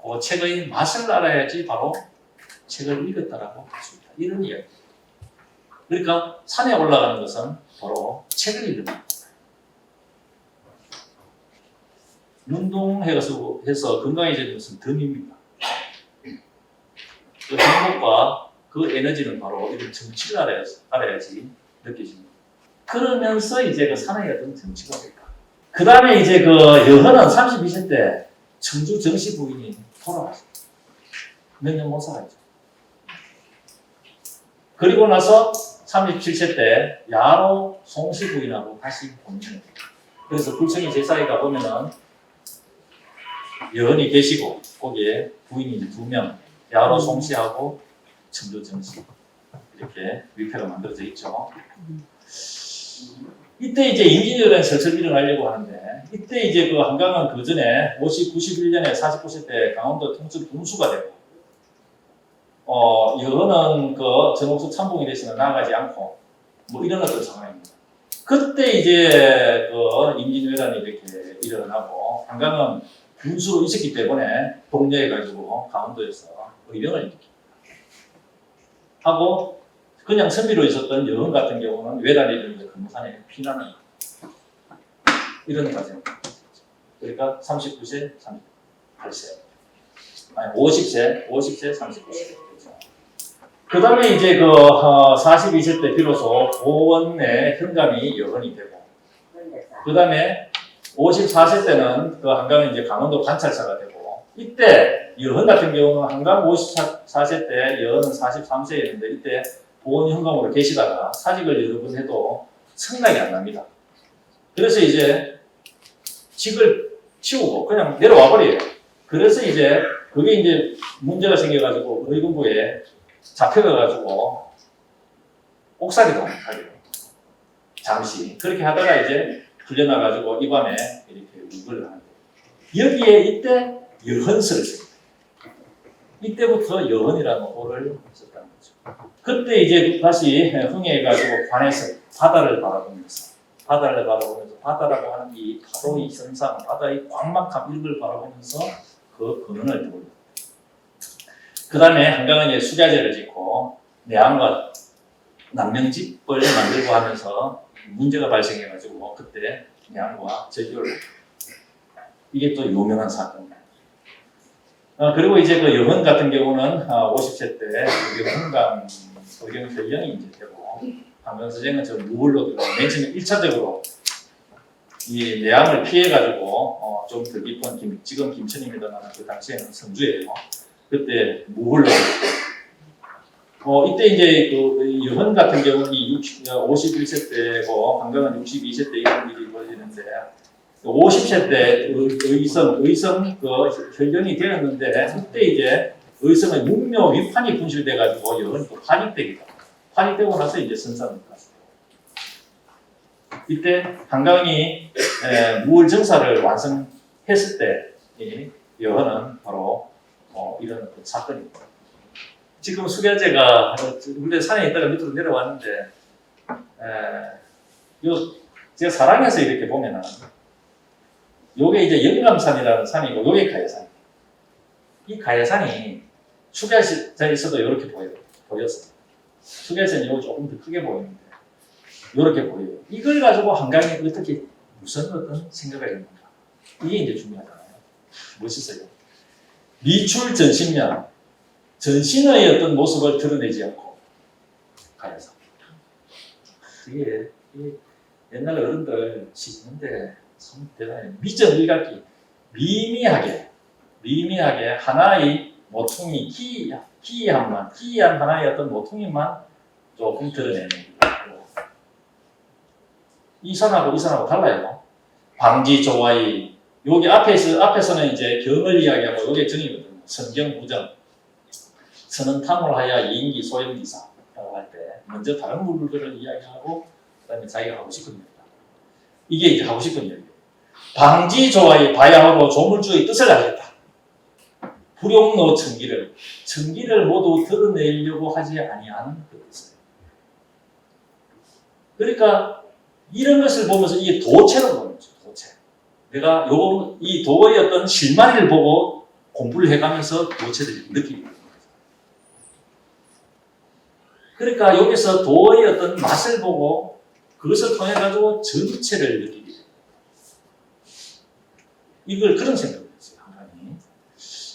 그 책의 맛을 알아야지 바로 책을 읽었다라고 할 수 있다. 이런 이야기. 그러니까 산에 올라가는 것은 바로 책을 읽는 겁니다. 운동해서 건강해지는 것은 덤입니다. 그 행복과 그 에너지는 바로 이런 정치를 알아야지 느껴집니다. 그러면서 이제 그 산의 어떤 정치가 될까. 그 다음에 이제 그 여헌은 32세 때 청주 정씨 부인이 돌아갔어요. 몇 년 못 살았죠. 그리고 나서 37세 때 야로 송씨 부인하고 다시 본전을. 그래서 불청이 제사에 가보면은 여헌이 계시고 거기에 부인이 2명, 야로 송씨하고 청주 정씨 이렇게 위패가 만들어져 있죠. 이때 이제 임진왜란이 슬슬 일어나려고 하는데 이때 이제 그 한강은 그 전에 91년에 49세 때 강원도 통증 군수가 되고 여헌은 그 전옥수 참봉이 대신에 나아가지 않고 뭐 이런 어떤 상황입니다. 그때 이제 그 임진왜란이 이렇게 일어나고 한강은 군수로 있었기 때문에 독려해가지고 강원도에서 의병을 일으킵니다. 하고 그냥 선비로 있었던 여헌 같은 경우는 외란이 일어나서 금산에 피난을 이런 과정. 그러니까 39세, 38세, 아니 50세, 39세. 그 다음에 이제 그 42세 때 비로소 보원내 현감이 여헌이 되고, 그 다음에 54세 때는 그 한강은 이제 강원도 관찰사가 되고, 이때 여헌 같은 경우는 한강 54세 때 여헌은 43세였는데 이때 보원 현감으로 계시다가 사직을 여러 번 해도 성락이 안 납니다. 그래서 이제 직을 치우고 그냥 내려와 버려요. 그래서 이제 그게 이제 문제가 생겨가지고 의군부에 잡혀가가지고 옥살이도 하게 돼요. 잠시 그렇게 하다가 이제 풀려나가지고 이 밤에 이렇게 울거를 하는데 여기에 이때 여헌설을 씁니다. 이때부터 여헌이라는 호를 썼다는 거죠. 그때 이제 다시 흥해가지고 관에서 바다를 바라보면서 바다라고 하는 이 파도의 선상, 바다의 광막한 이걸 바라보면서 그 근원을 떠올립니다. 그 다음에 한강은 이제 수자재를 짓고 내항과 남명집을 만들고 하면서 문제가 발생해가지고 그때 내항과 제주를 이게 또 유명한 사건입니다. 그리고 이제 그 여헌 같은 경우는 50세 때 의경 전령이 이제 되고 한강서정은 저 무hul로 들어가 맨 처음에 1차적으로 이 내항을 피해가지고 좀 더 깊은 지금 김천입니다만 그 당시에는 성주예요. 그때 무hul로 이때 이제 그 여헌 같은 경우는 51세 때고 한강은 62세 때 이런 일이 벌어지는데 50세 때 의성 그 혈령이 되었는데 그때 이제 의성의 문묘 위판이 분실돼가지고 여헌이 또 파직되기도 파직되고 나서 이제 선산을 갔어요. 이때 한강이 무을 정사를 완성했을 때 여헌은 바로 이런 사건입니다. 지금 수계제가 원래 산에 있다가 밑으로 내려왔는데 제가 사랑해서 이렇게 보면은 요게 이제 영감산이라는 산이고 요게 가야산이에요. 이 가야산이 수계제에서도 이렇게 보였어요. 수계제는 요거 조금 더 크게 보이는데 이렇게 보여요. 이걸 가지고 한강이 어떻게 무슨 어떤 생각을 했는가 이게 이제 중요하잖아요. 멋있어요. 미출 전신면 전신의 어떤 모습을 드러내지 않고 가야산. 이게 옛날 어른들 치시는데 참 대단해요. 미전 일각기 미미하게 하나의 모퉁이 기이한 하나의 어떤 모퉁이만 조금 드러내는 거고 이 산하고 달라요. 방지 조화의 여기 앞에서는 이제 경을 이야기하고 요게 정이거든요. 선경 부정. 선은 탐홀하여 이인기 소형기사라고 할 때 먼저 다른 물건을 이야기하고 그다음에 자기가 하고 싶은 얘기다. 이게 이제 하고 싶은 얘기예요. 방지조와의 바야흐로 조물주의 뜻을 알겠다. 불용노 청기를 모두 드러내려고 하지 아니하는 그 뜻을. 그러니까 이런 것을 보면서 이게 도체로 보는 거죠. 도체. 내가 이 도의 어떤 실마리를 보고 공부를 해가면서 도체들이 느끼게 되는 거죠. 그러니까 여기서 도의 어떤 맛을 보고 그것을 통해 가지고 전체를 느끼게 됩니다. 이걸 그런 생각을 했어요. 하나님.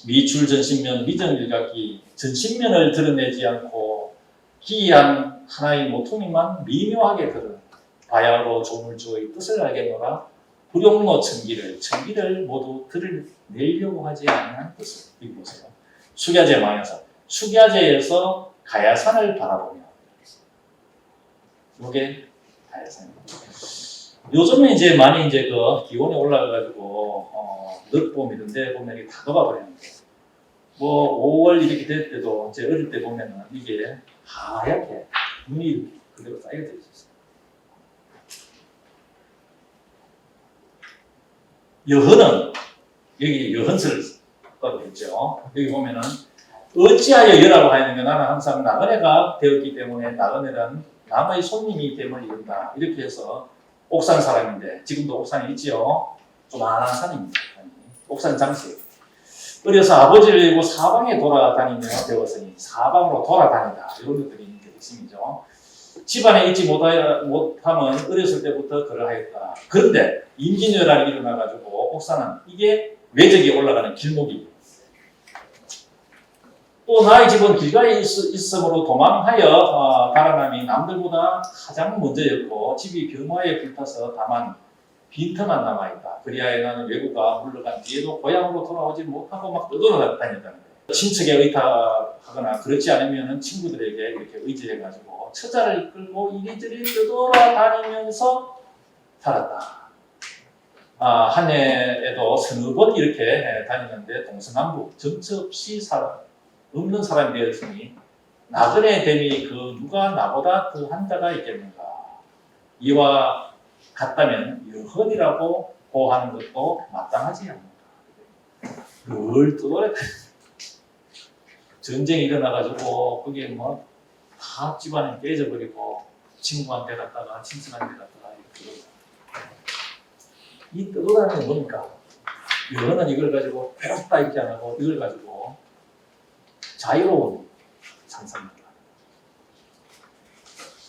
미출 전신면 미정일각기 전신면을 드러내지 않고 기이한 하나의 모퉁이만 미묘하게 드러낸다. 바야흐로 조물주의 뜻을 알겠노라. 불용노 청기를 모두 드러내려고 하지 않는 뜻을. 이거 보세요. 숙야제 망야산. 숙야제에서 가야산을 바라보며. 이게 가야산입니다. 요즘에 이제 많이 이제 그 기온이 올라가가지고 늦봄 이런 데 보면 이게 다 녹아버리는데 뭐 5월 이렇게 될 때도 제 어릴 때 보면은 이게 하얗게 눈이 그대로 쌓여져 있었어요. 여헌은 여기 여헌설을 했죠. 여기 보면은 어찌하여 여라고 하였는가 나는 항상 나그네가 되었기 때문에 나그네란 남의 손님이 됨을 이룬다. 이렇게 해서 옥산 사람인데 지금도 옥산에 있지요. 조만한 산입니다. 옥산 장씨. 어려서 아버지를 잃고 사방에 돌아다니며 배웠으니 사방으로 돌아다니다. 이런 것들이 핵심이죠. 집안에 있지 못하면 어렸을 때부터 그를 하였다. 그런데 임진왜란이 일어나가지고 옥산은 이게 외적이 올라가는 길목이 또 나의 집은 길가에 있으므로 도망하여 달아남이 남들보다 가장 먼저였고 집이 병화에 불타서 다만 빈터만 남아있다. 그리하여 나는 외국가 물러간 뒤에도 고향으로 돌아오지 못하고 막 떠돌아다녔다는 거예요. 친척에 의탁하거나 그렇지 않으면 친구들에게 이렇게 의지해가지고 처자를 이끌고 이리저리 떠돌아다니면서 살았다. 한 해에도 서너 번 이렇게 다니는데 동서남북 점처 없이 없는 사람이 되었으니 나그네 됨이 그 누가 나보다 더 한 자가 있겠는가. 이와 같다면 여헌이라고 고하는 것도 마땅하지 않는가. 늘 떠돌아다니는 전쟁이 일어나가지고 그게 뭐 다 집안이 깨져버리고 친구한테 갔다가 친척한테 갔다가 이렇게 이 떠돌아다니는 뭡니까? 여헌은 이걸 가지고 괴롭다 이렇게 안 하고 이걸 가지고 자유로운 상상입니다.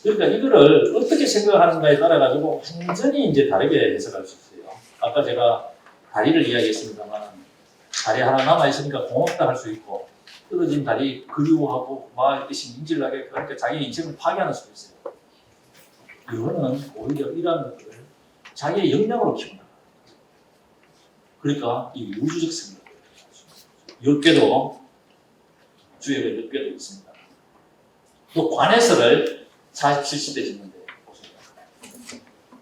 그러니까 이거를 어떻게 생각하는가에 따라 가지고 완전히 이제 다르게 해석할 수 있어요. 아까 제가 다리를 이야기했습니다만 다리 하나 남아 있으니까 고맙다 할 수 있고 떨어진 다리 그리워하고 막 이렇게 신질나게 그러니까 자기 인생을 파괴하는 수도 있어요. 이거는 오히려 이러한 것들을 자기의 역량으로 키운다. 그러니까 이 우주적 생각, 10개도 주역의 10개도 있습니다. 또 관해설을 40-70대 짓는데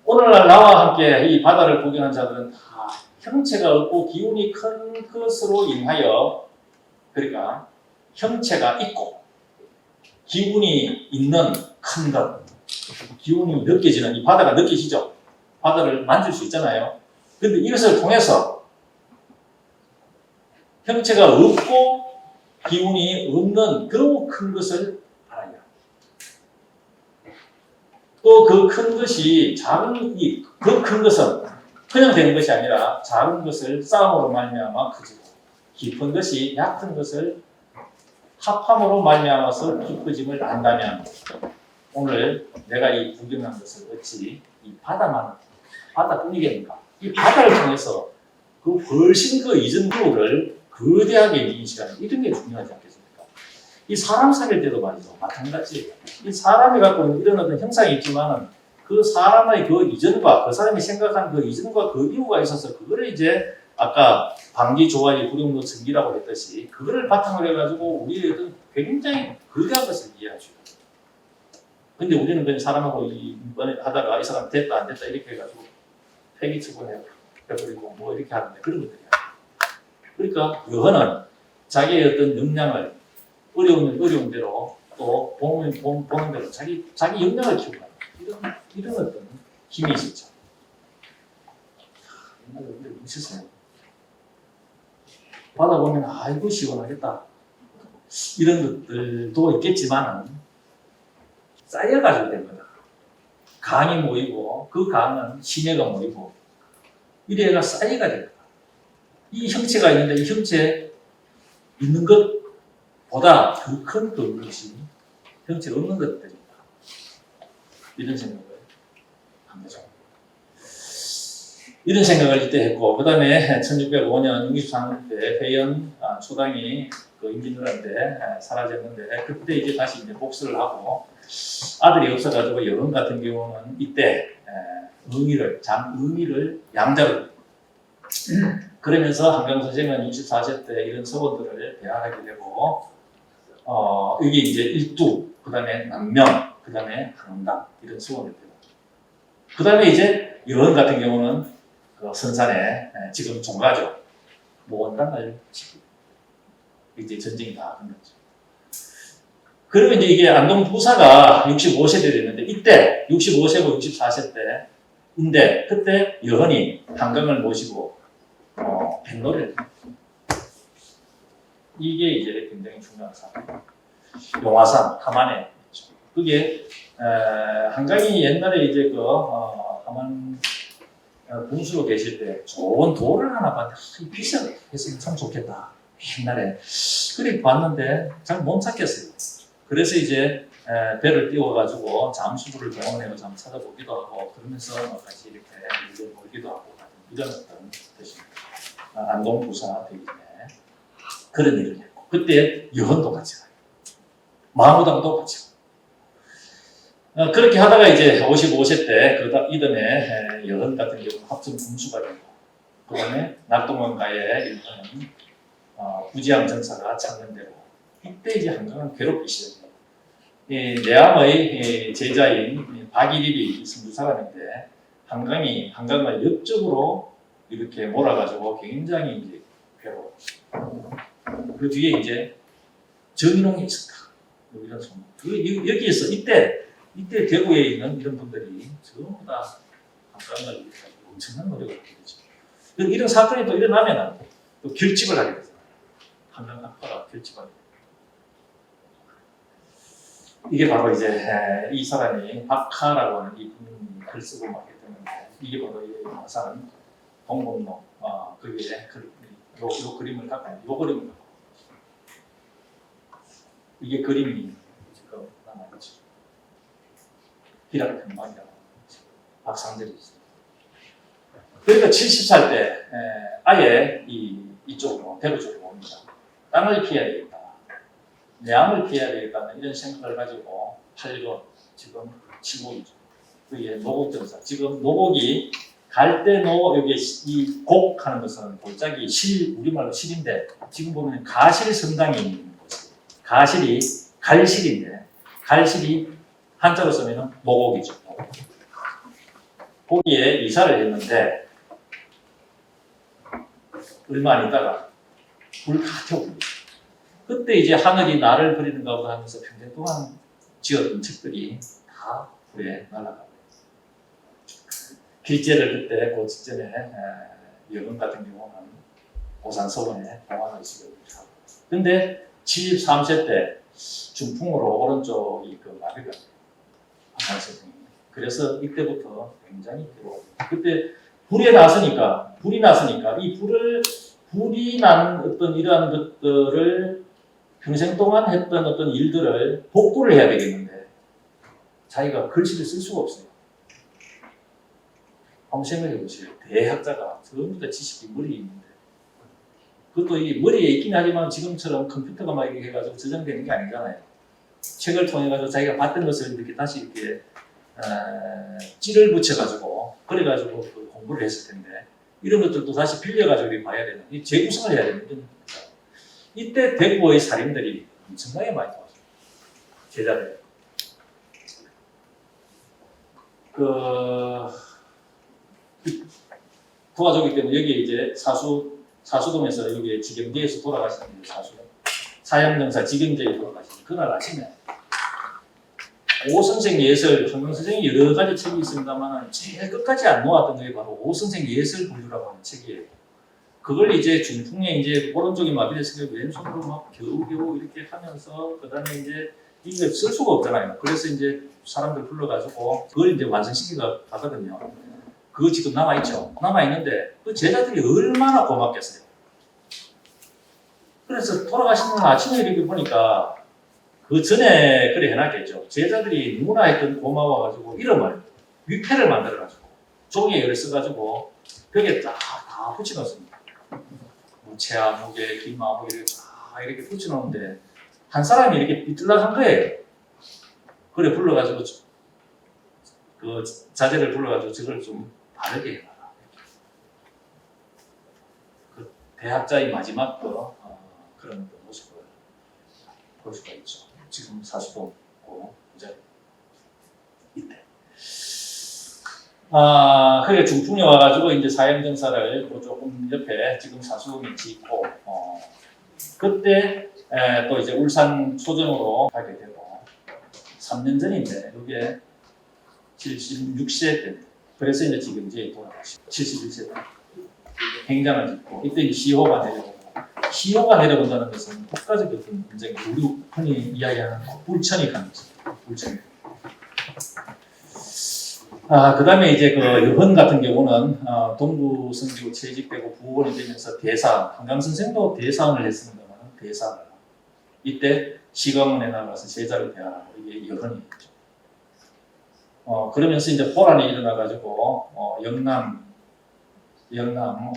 오늘날 나와 함께 이 바다를 구경한 자들은 다 형체가 없고 기운이 큰 것으로 인하여 그러니까 형체가 있고 기운이 있는 큰 것 기운이 느껴지는 이 바다가 느껴지죠? 바다를 만질 수 있잖아요. 그런데 이것을 통해서 형체가 없고 기운이 없는 그 큰 것을 알아야 또 그 큰 것이 그 큰 것은 그냥 되는 것이 아니라 작은 것을 싸움으로 말미암아 커지고 깊은 것이 얕은 것을 합함으로 말미암아서 깊어짐을 안다면 오늘 내가 이 구경한 것을 어찌 이 바다뿐이겠는가? 이 바다를 통해서 그 훨씬 그 이전 구를 거대하게 인식하는 이런 게 중요하지 않겠습니까? 이 사람 사귈 때도 말이죠. 마찬가지예요. 이 사람이 갖고 있는 이런 어떤 형상이 있지만 그 사람의 그 이전과 그 사람이 생각한 그 이전과 그 이유가 있어서 그거를 이제 아까 방기 조화의 불용노 증기라고 했듯이 그거를 바탕으로 해가지고 우리의 어떤 굉장히 거대한 것을 이해하죠. 근데 우리는 그냥 사람하고 이번에 하다가 이 사람 됐다 안 됐다 이렇게 해가지고 폐기처분해요. 해버리고 뭐 이렇게 하는데 그런 것들이야. 그러니까 여헌은 자기의 어떤 역량을 어려운 대로 또 보는 대로 자기 역량을 키우는 이런 어떤 힘이 있었죠. 옛날에 근데 있었어요. 받아보면 아이고 시원하겠다 이런 것들도 있겠지만 쌓여가지고 된 거다. 강이 모이고 그 강은 심해가 모이고 이래가 쌓이가 된 거다. 이 형체가 있는데 이 형체 있는 것보다 더 큰 것이 형체가 없는 것들입니다. 이런 생각을 한 거죠. 이런 생각을 이때 했고, 그 다음에 1605년 63년 때 회연 초당이 그 임진왜란때 사라졌는데, 그때 이제 다시 이제 복수를 하고, 아들이 없어가지고 여헌 같은 경우는 이때 장의를 양자로 그러면서 한강 선생은 64세 때 이런 서원들을 배양하게 되고, 이게 이제 일두, 그 다음에 남명, 그 다음에 한원당 이런 서원을 배워. 그 다음에 이제 여헌 같은 경우는 그 선산에 지금 종가죠. 모원당을 지키고 이제 전쟁이 다 끝났죠. 그러면 이제 이게 안동 부사가 65세 때 됐는데 이때 65세고 64세 때인데 그때 여헌이 한강을 모시고 뱃놀이를 이게 이제 굉장히 중요한 사항. 용화산 함안에 있죠. 그게 한강이 옛날에 이제 그 함안 군수로 계실 때 좋은 돌을 하나 봤는데 비싸게 했으면 참 좋겠다. 옛날에 그렇게 봤는데 잘 못 찾겠어요. 그래서 이제 배를 띄워가지고 잠수부를 동원해서 한번 찾아보기도 하고 그러면서 같이 이렇게 일을 벌기도 하고 이런 어떤 뜻입니다. 안동 부사 되기 전에 그런 일을 했고 그때 여헌도 같이 가요. 마무당도 같이 가요. 그렇게 하다가 이제 55세 때 그 이듬해 여헌 같은 경우는 합천 군수가 되고 그 다음에 낙동강가에 일하는 구지양 전사가 창건되고 이때 이제 한강은 괴롭기 시작해요. 내암의 제자인 박일일이 선주사람인데 한강을 옆쪽으로 이렇게 몰아가지고 굉장히 이제 괴로워. 그 뒤에 이제 정인홍이 있었다. 이런 소문. 여기에서 이때 대구에 있는 이런 분들이 전부 다 한강을 엄청난 노력을 하게 되죠. 이런 사건이 또 일어나면 또 결집을 하게 되잖아요. 한강 학파가 결집하게 돼요. 이게 바로 이제 이 사람이 박하라고 하는 이분이 글 쓰고 막 했는데 이게 바로 이 화산 동범로 거기에 요 그림을 갖고 요 그림을 갖고 이게 그림이 지금 남아있죠. 희락 편방이라고 박상들이 있어요. 그러니까 70살 때 아예 이쪽으로 대구 쪽으로 옵니다. 땅을 피해야 되겠다. 내암을 피해야 되겠다는 이런 생각을 가지고 8번 지금 칠곡이죠. 그게 노곡전사. 지금 노곡이 갈대노 여기 이 곡하는 것은 골짜기 우리말로 실인데 지금 보면 가실성당이 있는 곳이에요. 가실이 갈실인데 갈실이 한자로 쓰면 노곡이죠. 거기에 이사를 했는데 얼마 안 있다가 불 다 태우고 그때 이제 하늘이 나를 버리는가 보다 하면서 평생 동안 지었던 책들이 다 불에 날아가고 길제를 그때 그 직전에 여헌 같은 경우는 고산서원에 봉안을 지었고 근데 73세 때 중풍으로 오른쪽이 그 마비가 돼요. 그래서 이때부터 굉장히 그때 불이 났으니까 이 불이 난 어떤 이러한 것들을 평생 동안 했던 어떤 일들을 복구를 해야 되겠는데 자기가 글씨를 쓸 수가 없어요. 한번 생각해 보세요. 대학자가 전부 다 지식이 머리에 있는데 그것도 이 머리에 있긴 하지만 지금처럼 컴퓨터가 막 이렇게 해가지고 저장되는 게 아니잖아요. 책을 통해 가지고 자기가 봤던 것을 이렇게 다시 이렇게 찌를 붙여가지고 그래가지고 그 공부를 했을 텐데 이런 것들도 다시 빌려가지고 봐야 되는 이 재구성을 해야 되는 이때 대구의 살인들이 엄청나게 많이 나왔어요. 제자들. 부가족이기 때문에 여기 이제 사수동에서 여기 지경제에서 돌아가시는 사양정사 지경제에 돌아가시는 그날 아침에 오선생 예설, 황경 선생이 여러 가지 책이 있습니다만 제일 끝까지 안 놓았던 게 바로 오선생 예설 분류라고 하는 책이에요. 그걸 이제 중풍에 이제 오른쪽이 마비됐으니까 왼손으로 막 겨우겨우 이렇게 하면서 그 다음에 이제 이게 쓸 수가 없잖아요. 그래서 이제 사람들 불러가지고 그걸 이제 완성시키가 가거든요. 그거 지금 남아있죠. 남아있는데 그 제자들이 얼마나 고맙겠어요. 그래서 돌아가시는 아침에 이렇게 보니까 그 전에 그래 해놨겠죠. 제자들이 누구나 했던 고마워가지고 이름을 위패를 만들어가지고 종이에 써가지고 벽에 다 붙여놨습니다. 무채아, 무게, 기마, 뭐 이렇게 붙여놓는데 한 사람이 이렇게 삐뚤락한 거예요. 그래 불러가지고 그 자제를 불러가지고 저걸 좀 바르게 해놔라. 그 대학자의 마지막 그런 모습을 볼 수가 있죠. 지금 사수도 없고 이제 이때. 그래 중풍에 와가지고 이제 사형정사를 조금 옆에 지금 사수동에 짓고 그때 또 이제 울산 초정으로 가게 되고 3년 전인데 이게 76세 때 그래서 이제 지금 이제 돌아가시고 71세 때 행장을 짓고 이때 이제 시호가 내려오고 시호가 내려온다는 것은 국가적 어떤 문제가 우리 흔히 이야기하는 불천이 가는 거죠. 불천이. 그 다음에 이제 그 여헌 같은 경우는 동부 성지고 채직되고 부원이 되면서 대상, 한강 선생도 대상을 했습니다만 대상을 이때 시강원에 나가서 제자를 대하라고 이게 여헌이었죠. 그러면서 이제 호란이 일어나가지고 영남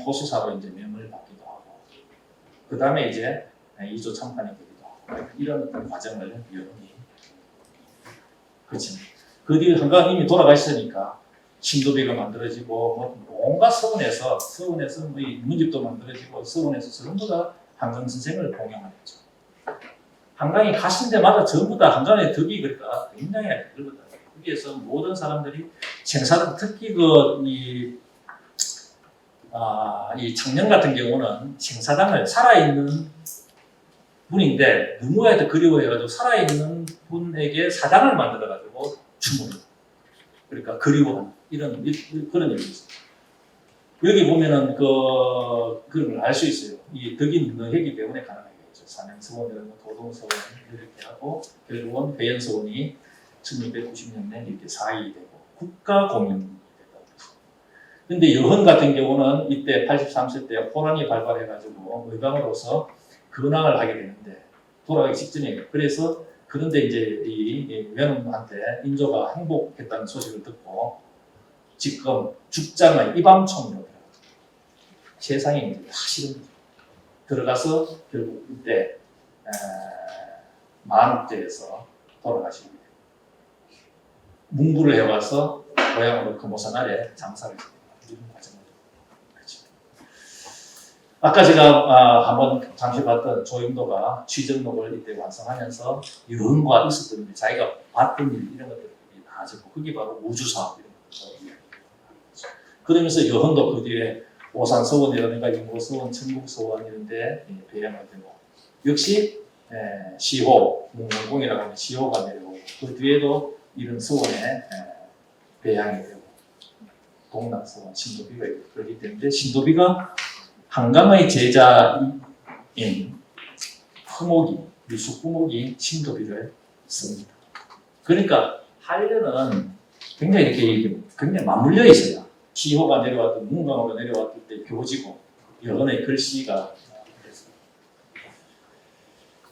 호수사로 이제 명을 받기도 하고 그 다음에 이제 이조 참판이 되기도 하고 이런 어떤 과정을 여헌이 그렇죠. 그 뒤에 한강 이미 돌아가셨으니까 신도비가 만들어지고 뭐 온갖 서원에서 뭐 문집도 만들어지고 서원에서 전부 다 한강 선생을 봉양하였죠. 한강에 가신 데마다 전부 다 한강의 덕이 그러니까 굉장히 그러거든요. 거기에서 모든 사람들이 생사들 특히 이 청년 같은 경우는 생사당을 살아있는 분인데 너무나도 그리워해가지고 살아있는 분에게 사당을 만들어가지고 주문. 그러니까 그리워하는 그런 일이 있어요. 여기 보면은 그런 걸 알 수 있어요. 이 덕이 능력이기 때문에 가능하겠죠. 산행서원, 도동서원 이렇게 하고 결국은 회연서원이 1690년에 이렇게 사의 되고 국가 공연이 됐다고 했어요. 근데 여헌 같은 경우는 이때 83세 때 호란이 발발해가지고 의방으로서 근황을 하게 되는데 돌아가기 직전이에요. 그래서 그런데 이제 이 외놈한테 인조가 항복했다는 소식을 듣고 지금 죽장의 이방촌으로 들어가요. 세상에 이제 다 싫은 거죠. 들어가서 결국 이때 만옥제에서 돌아가시게 돼요. 문구를 해와서 고향으로 금오산 아래 장사를 지내는 이런 과정을 그렇죠. 아까 제가 한번 잠시 봤던 조영도가 취정록을 이때 완성하면서 여헌과 있었던 일, 자기가 봤던 일 이런 것들을 다 적고 그게 바로 우주사업 이런 것들 그러면서 여헌도 그 뒤에 오산서원이라든가 인고서원, 천국서원 이런 데 배양을 되고 역시 시호, 문공이라고 하는 시호가 내려오고 그 뒤에도 이런 서원에 배양이 되고 동락서원, 신도비가 있고 그렇기 때문에 신도비가 한강의 제자인 유숙부목이 신도비를 씁니다. 그러니까 한려는 굉장히 이렇게 굉장히 맞물려 있어요. 시호가 내려왔던 문강으로 내려왔을 때 교지고 여헌의 글씨가 됐습니다.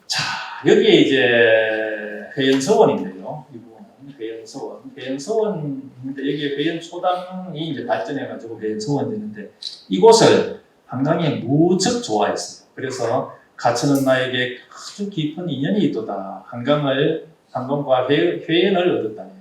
자 여기에 이제 회연서원인데요. 이 부분은 회연서원인데 여기에 회연초당이 이제 발전해가지고 회연서원이 되는데 이곳을 한강이 무척 좋아했어요. 그래서 가천은 나에게 아주 깊은 인연이 있도다. 한강과 회연을 얻었다니.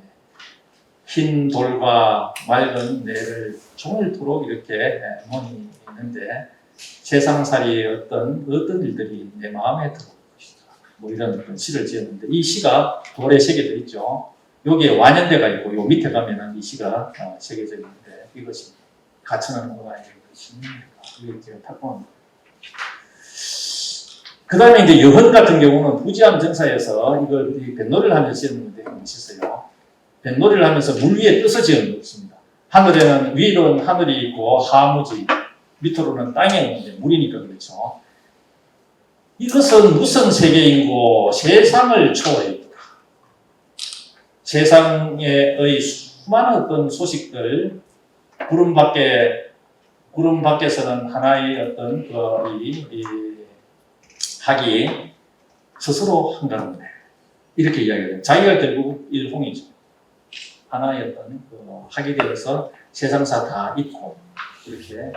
흰 돌과 맑은 내를 종일토록 이렇게 논이 있는데 세상살이의 어떤 일들이 내 마음에 들어올 것이다. 뭐 이런 어떤 시를 지었는데 이 시가 돌에 새겨져 있죠. 여기에 완연대가 있고 요 밑에 가면은 이 시가 새겨져 있는데 이것이 가천은 나에게 이게 제가 탁본. 그 다음에 이제 여헌 같은 경우는 부지암 전사에서 이걸 뱃놀이를 하면서 지은 게 있었어요. 뱃놀이를 하면서 물 위에 떠서 지은 것입니다. 하늘에는, 위로는 하늘이 있고 하무지, 밑으로는 땅이 있는데 물이니까 그렇죠. 이것은 무슨 세계인고 세상을 초월했다. 세상의 수많은 어떤 소식들, 구름 밖에서는 하나의 어떤 학이 스스로 한가운데 이렇게 이야기해요. 자기가 결국 일홍이죠. 하나의 어떤 학이 되어서 세상사 다 있고 이렇게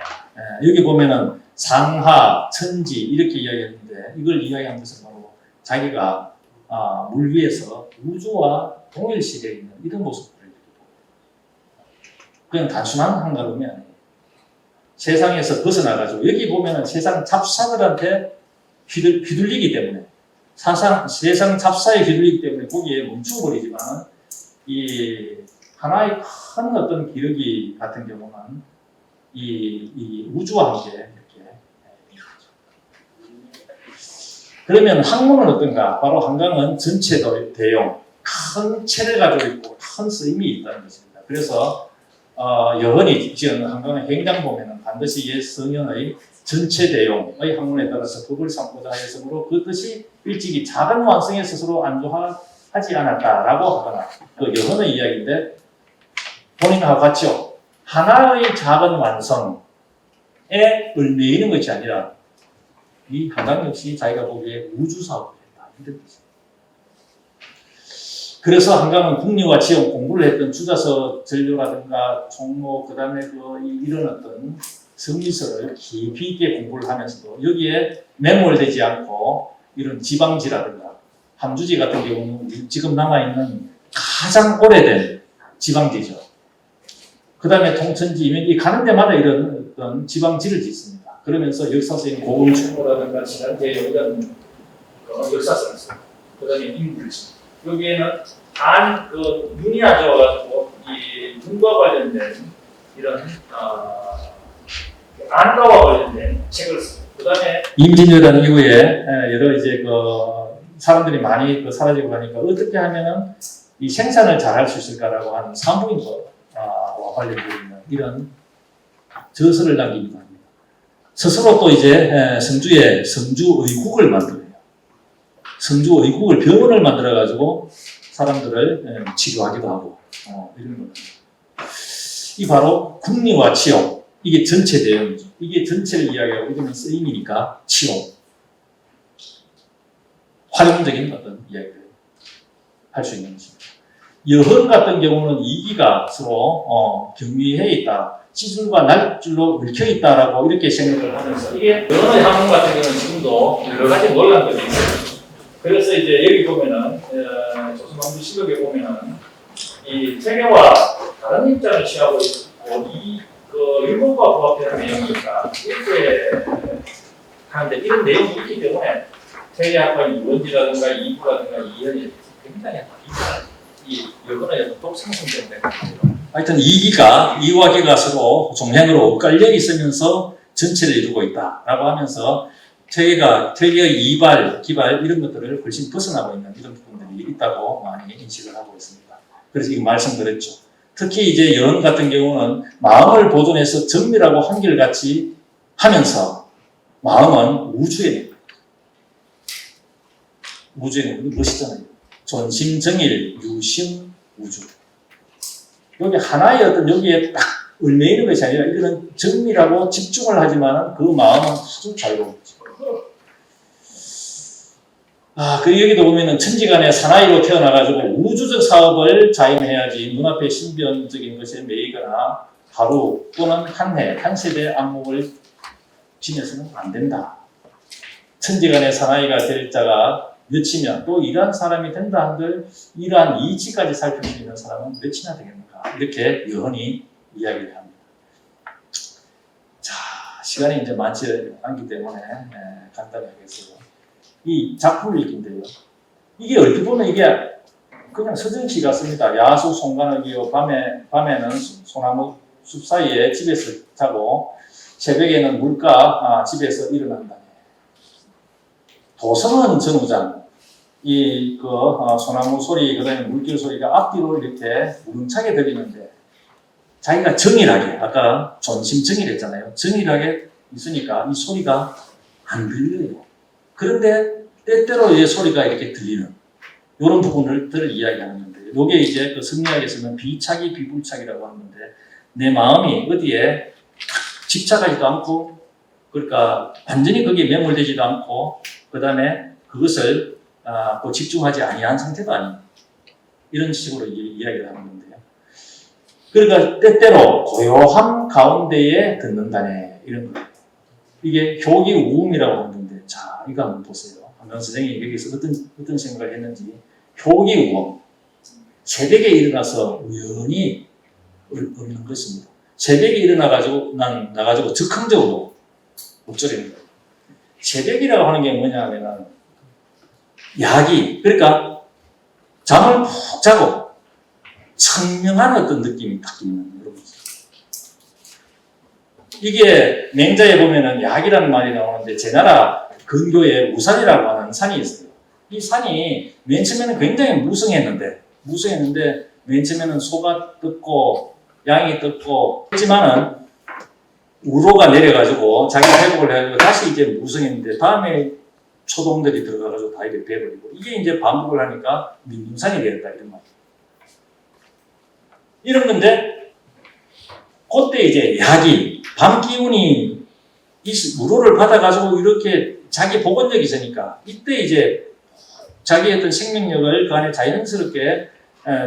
여기 보면은 상하, 천지 이렇게 이야기했는데 이걸 이야기한 것은 바로 자기가 물 위에서 우주와 동일시되어 있는 이런 모습들을 그냥 단순한 한가름이 아니에요. 세상에서 벗어나가지고 여기 보면은 세상 잡사들한테 휘둘리기 때문에 세상 잡사에 휘둘리기 때문에 거기에 멈춰버리지만 이 하나의 큰 어떤 기러기 같은 경우는 이 우주와 함께 이렇게 그러면 항문은 어떤가? 바로 한강은 전체 대용, 큰 체를 가지고 있고 큰 쓰임이 있다는 것입니다. 그래서 여헌이 지은 한강의 행장 보면은 반드시 옛 성현의 전체 대용의 학문에 따라서 법을 삼고자 하였으므로 그 뜻이 일찍이 작은 완성에 스스로 안주하지 않았다라고 하거나 그 여헌의 이야기인데 본인하고 같이요. 하나의 작은 완성에 얽매이는 것이 아니라 이 한강 역시 자기가 보기에 우주 사업을 했다. 이런 뜻입니다. 그래서 한강은 국리와 지형 공부를 했던 주자서 전료라든가 종로 그다음에 이런 어떤 성리서를 깊이 있게 공부를 하면서도 여기에 매몰되지 않고 이런 지방지라든가 함주지 같은 경우는 지금 남아있는 가장 오래된 지방지죠. 그 다음에 통천지면 이 가는 데마다 이런 어떤 지방지를 짓습니다. 그러면서 역사적인 고금충고라든가 지난대 이런 역사성을 씁니다. 그 다음에 인물지. 여기에는 눈이 안 좋아가지고 이 눈과 관련된 이런 안과와 관련된 책을 씁니다. 그 다음에 임진왜란 이후에 여러 이제 사람들이 많이 사라지고 가니까 어떻게 하면은 이 생산을 잘 할 수 있을까라고 하는 사무인과 관련되어 있는 이런 저서를 남기기도 합니다. 스스로 또 이제 성주의국을 만들어요. 성주의국을 병원을 만들어가지고 사람들을 치료하기도 하고 이런 겁니다. 이 바로 국리와 치용 이게 전체 내용이죠. 이게 전체를 이야기하고 이거는 쓰임이니까 치용 활용적인 어떤 이야기를 할 수 있는 것입니다. 여헌 같은 경우는 이기가 서로 경미해 있다. 지줄과 날줄로 얽혀 있다라고 이렇게 생각을 하면서 이게 여헌의 학문 같은 경우는 지금도 여러 가지 논란들이 있어요. 그래서 이제 여기 보면은 조선왕조 시록에 보면은 이 세계와 다른 입장을 취하고 있고 율법과 부합되는 내용이니까 이렇게 하는데 이런 내용이 있기 때문에 세계학과 이원지라든가 이부라든가 이현이 굉장히 이 여건의 독상성된 거예요. 하여튼 이와 기가 서로 종행으로 엇갈려 있으면서 전체를 이루고 있다라고 하면서 퇴계의 이발, 기발 이런 것들을 훨씬 벗어나고 있는 이런 부분들이 있다고 많이 인식을 하고 있습니다. 그래서 이거 말씀드렸죠. 특히 이제 여헌 같은 경우는 마음을 보존해서 정밀하고 한결같이 하면서 마음은 우주에 멋있잖아요. 존심정일, 유심, 우주. 여기 하나의 어떤 여기에 딱 얽매이는 것이 아니라 이거는 정밀하고 집중을 하지만 그 마음은 아주 자유로운 거죠. 여기도 보면은 천지간의 사나이로 태어나가지고 우주적 사업을 자임해야지 눈앞에 신변적인 것에 매이거나 하루 또는 한 세대의 안목을 지녀서는 안 된다. 천지간의 사나이가 될 자가 몇이면 또 이러한 사람이 된다 한들 이러한 이치까지 살필 수 있는 사람은 몇이나 되겠는가 이렇게 여헌이 이야기를 합니다. 자, 시간이 이제 많지 않기 때문에 간단히 하겠어요. 이 작품 읽기인데요. 이게 어떻게 보면 이게 그냥 서정시가 씁니다. 야수 송간흑이요 밤에는 소나무 숲 사이에 집에서 자고 새벽에는 물가 집에서 일어난다네. 도성은 정우장, 소나무 소리, 그 다음에 물길 소리가 앞뒤로 이렇게 우렁차게 들리는데, 자기가 정일하게, 아까 존심정일했잖아요. 정일하게 있으니까 이 소리가 안 들려요. 그런데 때때로 이 소리가 이렇게 들리는 이런 부분들을 이야기하는 건데, 이게 이제 그 성리학에서는 비착이 비불착이라고 하는데, 내 마음이 어디에 집착하지도 않고, 그러니까 완전히 거기에 매몰되지도 않고, 그 다음에 그것을 집중하지 아니한 상태도 아닙니다. 이런 식으로 이야기를 하는 건데요. 그러니까 때때로 고요함 가운데에 듣는다네, 이런 거예요. 이게 효기 우음이라고 하는 건데, 자, 이거 한번 보세요. 한강 선생님이 여기서 어떤 생각을 했는지. 효기 우음. 새벽에 일어나서 우연히 얻는 것입니다. 새벽에 나가지고 즉흥적으로 옥절입니다. 새벽이라고 하는 게 뭐냐 하면은, 야기, 그러니까 잠을 푹 자고 청명한 어떤 느낌이 딱 있는 이런 거죠. 이게 맹자에 보면은 약이라는 말이 나오는데, 제 나라 근교에 우산이라고 하는 산이 있어요. 이 산이 맨 처음에는 굉장히 무성했는데 맨 처음에는 소가 떴고 양이 떴고 했지만은 우로가 내려가지고 자기 회복을 해가지고 다시 이제 무성했는데, 다음에 초동들이 들어가가지고 다 이렇게 돼버리고, 이게 이제 반복을 하니까 민둥산이 되었다, 이런 말. 이런 건데, 그때 이제 약이, 밤 기운이 우로를 받아가지고 이렇게 자기 복원력이 있으니까, 이때 이제 자기 어떤 생명력을 그 안에 자연스럽게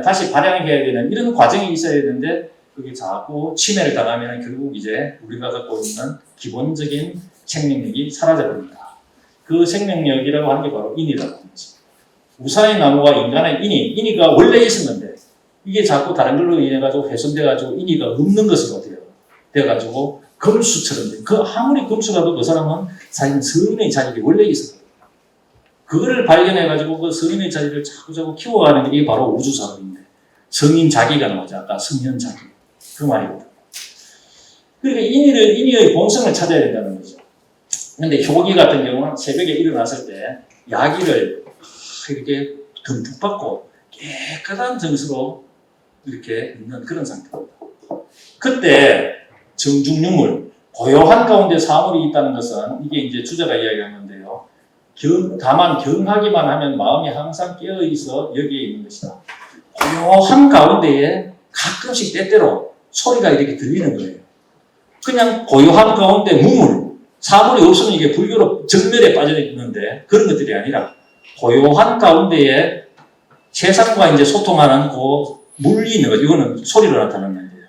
다시 발양해야 되는 이런 과정이 있어야 되는데, 그게 자꾸 침해를 당하면 결국 이제 우리가 갖고 있는 기본적인 생명력이 사라져버립니다. 그 생명력이라고 하는 게 바로 인이라고 하는 거죠. 우산의 나무와 인간의 인이가 원래 있었는데, 이게 자꾸 다른 걸로 인해가지고 훼손돼가지고 인이가 없는 것으로 되어가지고 금수처럼 아무리 금수라도 그 사람은 자기는 서인의 자질이 원래 있었거든요. 그거를 발견해가지고 그 서인의 자질을 자꾸 키워가는 게 이게 바로 우주사업인데, 성인 자기가 나오죠. 아까 성현 자기. 그 말이거든요. 그러니까 인의의 본성을 찾아야 된다는 거죠. 근데 효기 같은 경우는 새벽에 일어났을 때 야기를 이렇게 듬뿍 받고 깨끗한 정수로 이렇게 있는 그런 상태입니다. 그때 정중유물, 고요한 가운데 사물이 있다는 것은, 이게 이제 주자가 이야기하는데요. 다만 경하기만 하면 마음이 항상 깨어있어 여기에 있는 것이다. 고요한 가운데에 가끔씩 때때로 소리가 이렇게 들리는 거예요. 그냥 고요한 가운데 사물이 없으면 이게 불교로 정멸에 빠져 있는데, 그런 것들이 아니라 고요한 가운데에 세상과 이제 소통하는 그 물리 있는 거죠. 이거는 소리로 나타나는 건데요.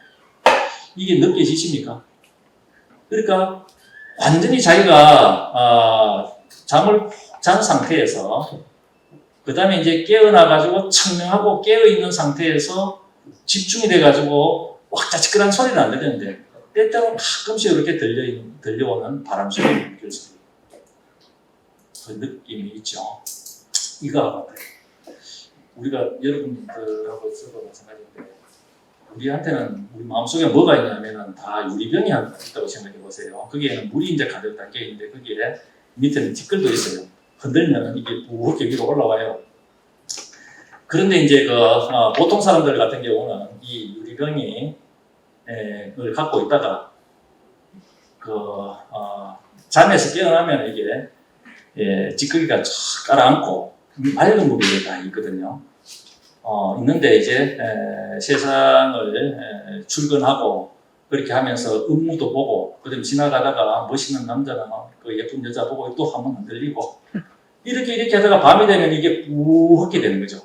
이게 느껴지십니까? 그러니까 완전히 자기가 잠을 잔 상태에서, 그 다음에 이제 깨어나가지고 청명하고 깨어있는 상태에서 집중이 돼가지고 왁자지껄한 소리는 안 들리는데, 때때로 가끔씩 이렇게 들려오는 바람소리, 물결소리. 그 느낌이 있죠. 이거 같아요. 우리가 여러분들하고 있어도 마찬가지인데, 우리한테는 우리 마음속에 뭐가 있냐면은 다 유리병이 있다고 생각해 보세요. 거기에는 물이 이제 가득 담겨 있는데, 거기에 밑에는 티끌도 있어요. 흔들면 이게 부렇게 위로 올라와요. 그런데 이제 보통 사람들 같은 경우는 이 유리병이 을 갖고 있다가 잠에서 깨어나면 이게 찌꺼기가 쫙 깔아앉고 맑은 물이 다 있거든요. 있는데 이제 세상을 출근하고 그렇게 하면서 업무도 보고, 그다음에 지나가다가 멋있는 남자나 그 예쁜 여자 보고 또 한번 흔들리고, 이렇게 하다가 밤이 되면 이게 뿌옇게 되는 거죠.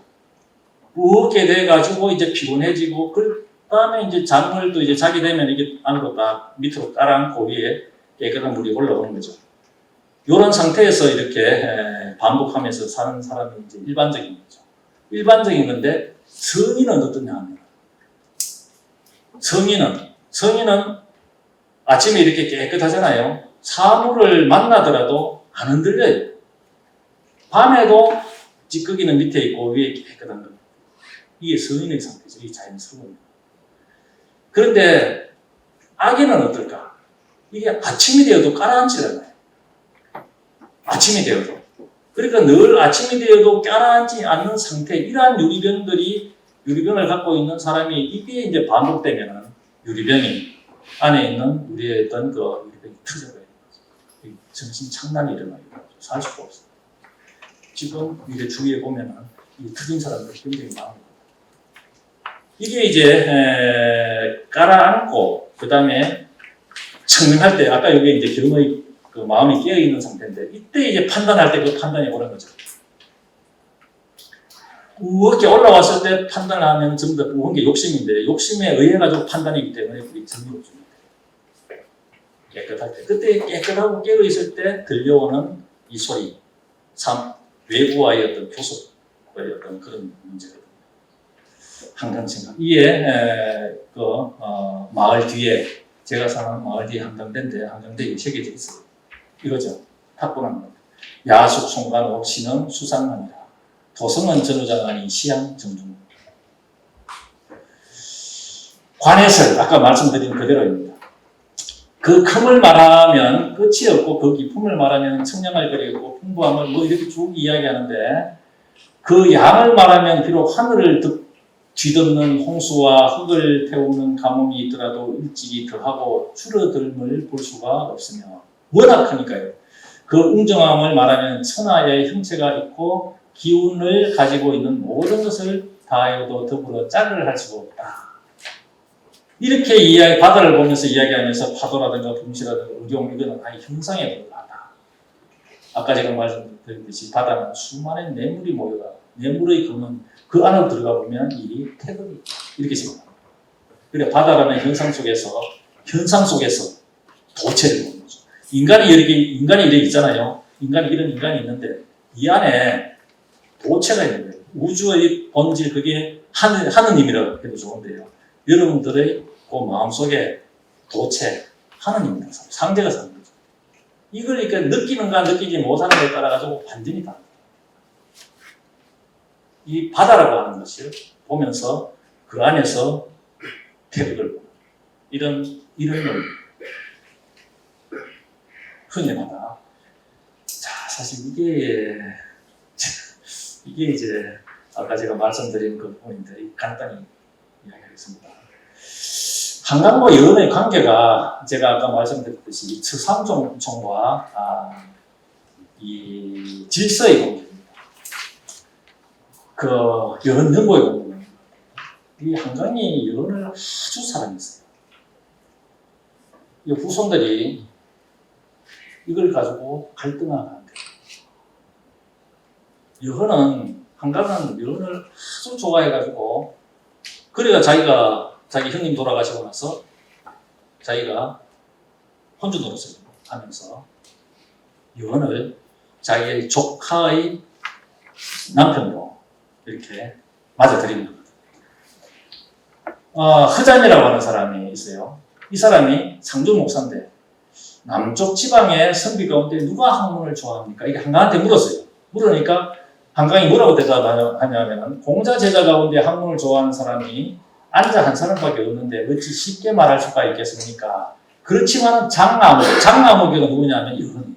뿌옇게 돼가지고 이제 피곤해지고, 그 다음에 이제 잠을 또 이제 자게 되면 이게 안으로 딱 밑으로 깔아앉고 위에 깨끗한 물이 올라오는 거죠. 이런 상태에서 이렇게 반복하면서 사는 사람이 이제 일반적인 거죠. 일반적인 건데, 성인은 어떠냐 하면, 성인은 아침에 이렇게 깨끗하잖아요. 사물을 만나더라도 안 흔들려요. 밤에도 찌꺼기는 밑에 있고 위에 깨끗한 겁니다. 이게 성인의 상태죠. 이게 자연스러운 겁니다. 그런데 아기는 어떨까? 이게 아침이 되어도 가라앉지를 않아요. 아침이 되어도. 그러니까 늘 아침이 되어도 가라앉지 않는 상태, 이러한 유리병을 갖고 있는 사람이 이게 이제 반복되면은 유리병이 안에 있는 우리의 어떤 그 유리병이 터져버려요. 정신 착란이 일어나요. 살 수가 없어요. 지금 이제 주위에 보면은 이 터진 사람들 굉장히 많아요. 이게 이제 깔아앉고 그 다음에 청명할 때 아까 여기 이제 경의 그 마음이 깨어 있는 상태인데 이때 이제 판단할 때 그 판단이 오는 거죠. 이렇게 올라왔을 때 판단을 하면 전부 다 그런 게 욕심인데 욕심에 의해 가지고 판단이기 때문에 우리 정리를 줍니다. 깨끗할 때 그때 깨끗하고 깨어 있을 때 들려오는 이 소리, 외부와의 어떤 교섭의 어떤 그런 문제거든요. 한강 생각. 이에 마을 뒤에 제가 사는 마을 뒤에 한강대인데 한강대에 새겨져 있어요. 이거죠. 탁구라는 것. 야숙 송간옥 신은 수상하니라. 도성은 전우자가 아닌 시양 정중. 관해설 아까 말씀드린 그대로입니다. 그 큼을 말하면 끝이 없고 그 깊음을 말하면 청량할 거리고 풍부함을 뭐 이렇게 쭉 이야기하는데 그 양을 말하면 비록 하늘을 뒤덮는 홍수와 흙을 태우는 가뭄이 있더라도 일찍이 더하고 줄어들음을 볼 수가 없으며 워낙 크니까요. 그 웅정함을 말하면 천하의 형체가 있고 기운을 가지고 있는 모든 것을 다하여도 더불어 짝을 할 수가 없다. 이렇게 바다를 보면서 이야기하면서 파도라든가 분시라든가 의경 이거는 아예 형상에 불과하다. 아까 제가 말씀드렸듯이 바다는 수많은 뇌물이 모여가 뇌물의 금은 그 안으로 들어가 보면 이 태극이 이렇게 생각합니다. 그래 바다라는 현상 속에서 도체를 보는 거죠. 인간이 이렇게 있잖아요. 인간이 이런 인간이 있는데 이 안에 도체가 있는 거예요. 우주의 본질 그게 하느님이라고 해도 좋은데요. 여러분들의 그 마음속에 도체 하느님이라고 상대가 사는 거죠. 이걸 이렇게 느끼는가 느끼지 못하는 데 따라 가지고 완전히 다릅니다. 이 바다라고 하는 것을 보면서 그 안에서 태극을 보는 이런 흔히 바다. 자, 사실 이게 이제 아까 제가 말씀드린 그 부분인데 간단히 이야기하겠습니다. 한강과 여름의 관계가 제가 아까 말씀드렸듯이 처상종과 이 질서의 관계입니다. 그 연등고의 관계입니다. 이 한강이 연을 아주 사랑했어요. 이 후손들이 이걸 가지고 갈등하는 거예요. 한강은 여은을 아주 좋아해가지고 그래가 자기 형님 돌아가시고 나서 자기가 혼주 노릇을 하면서 여은을 자기의 조카의 남편으로 이렇게 맞아들이는 겁니다. 허잠이라고 하는 사람이 있어요. 이 사람이 상주 목사인데 남쪽 지방의 선비 가운데 누가 학문을 좋아합니까? 이게 한강한테 물었어요. 물으니까 한강이 뭐라고 대답하냐면 공자 제자 가운데 학문을 좋아하는 사람이 앉아 한 사람밖에 없는데 어찌 쉽게 말할 수가 있겠습니까? 그렇지만 장나무계가 누구냐면 여은이에요.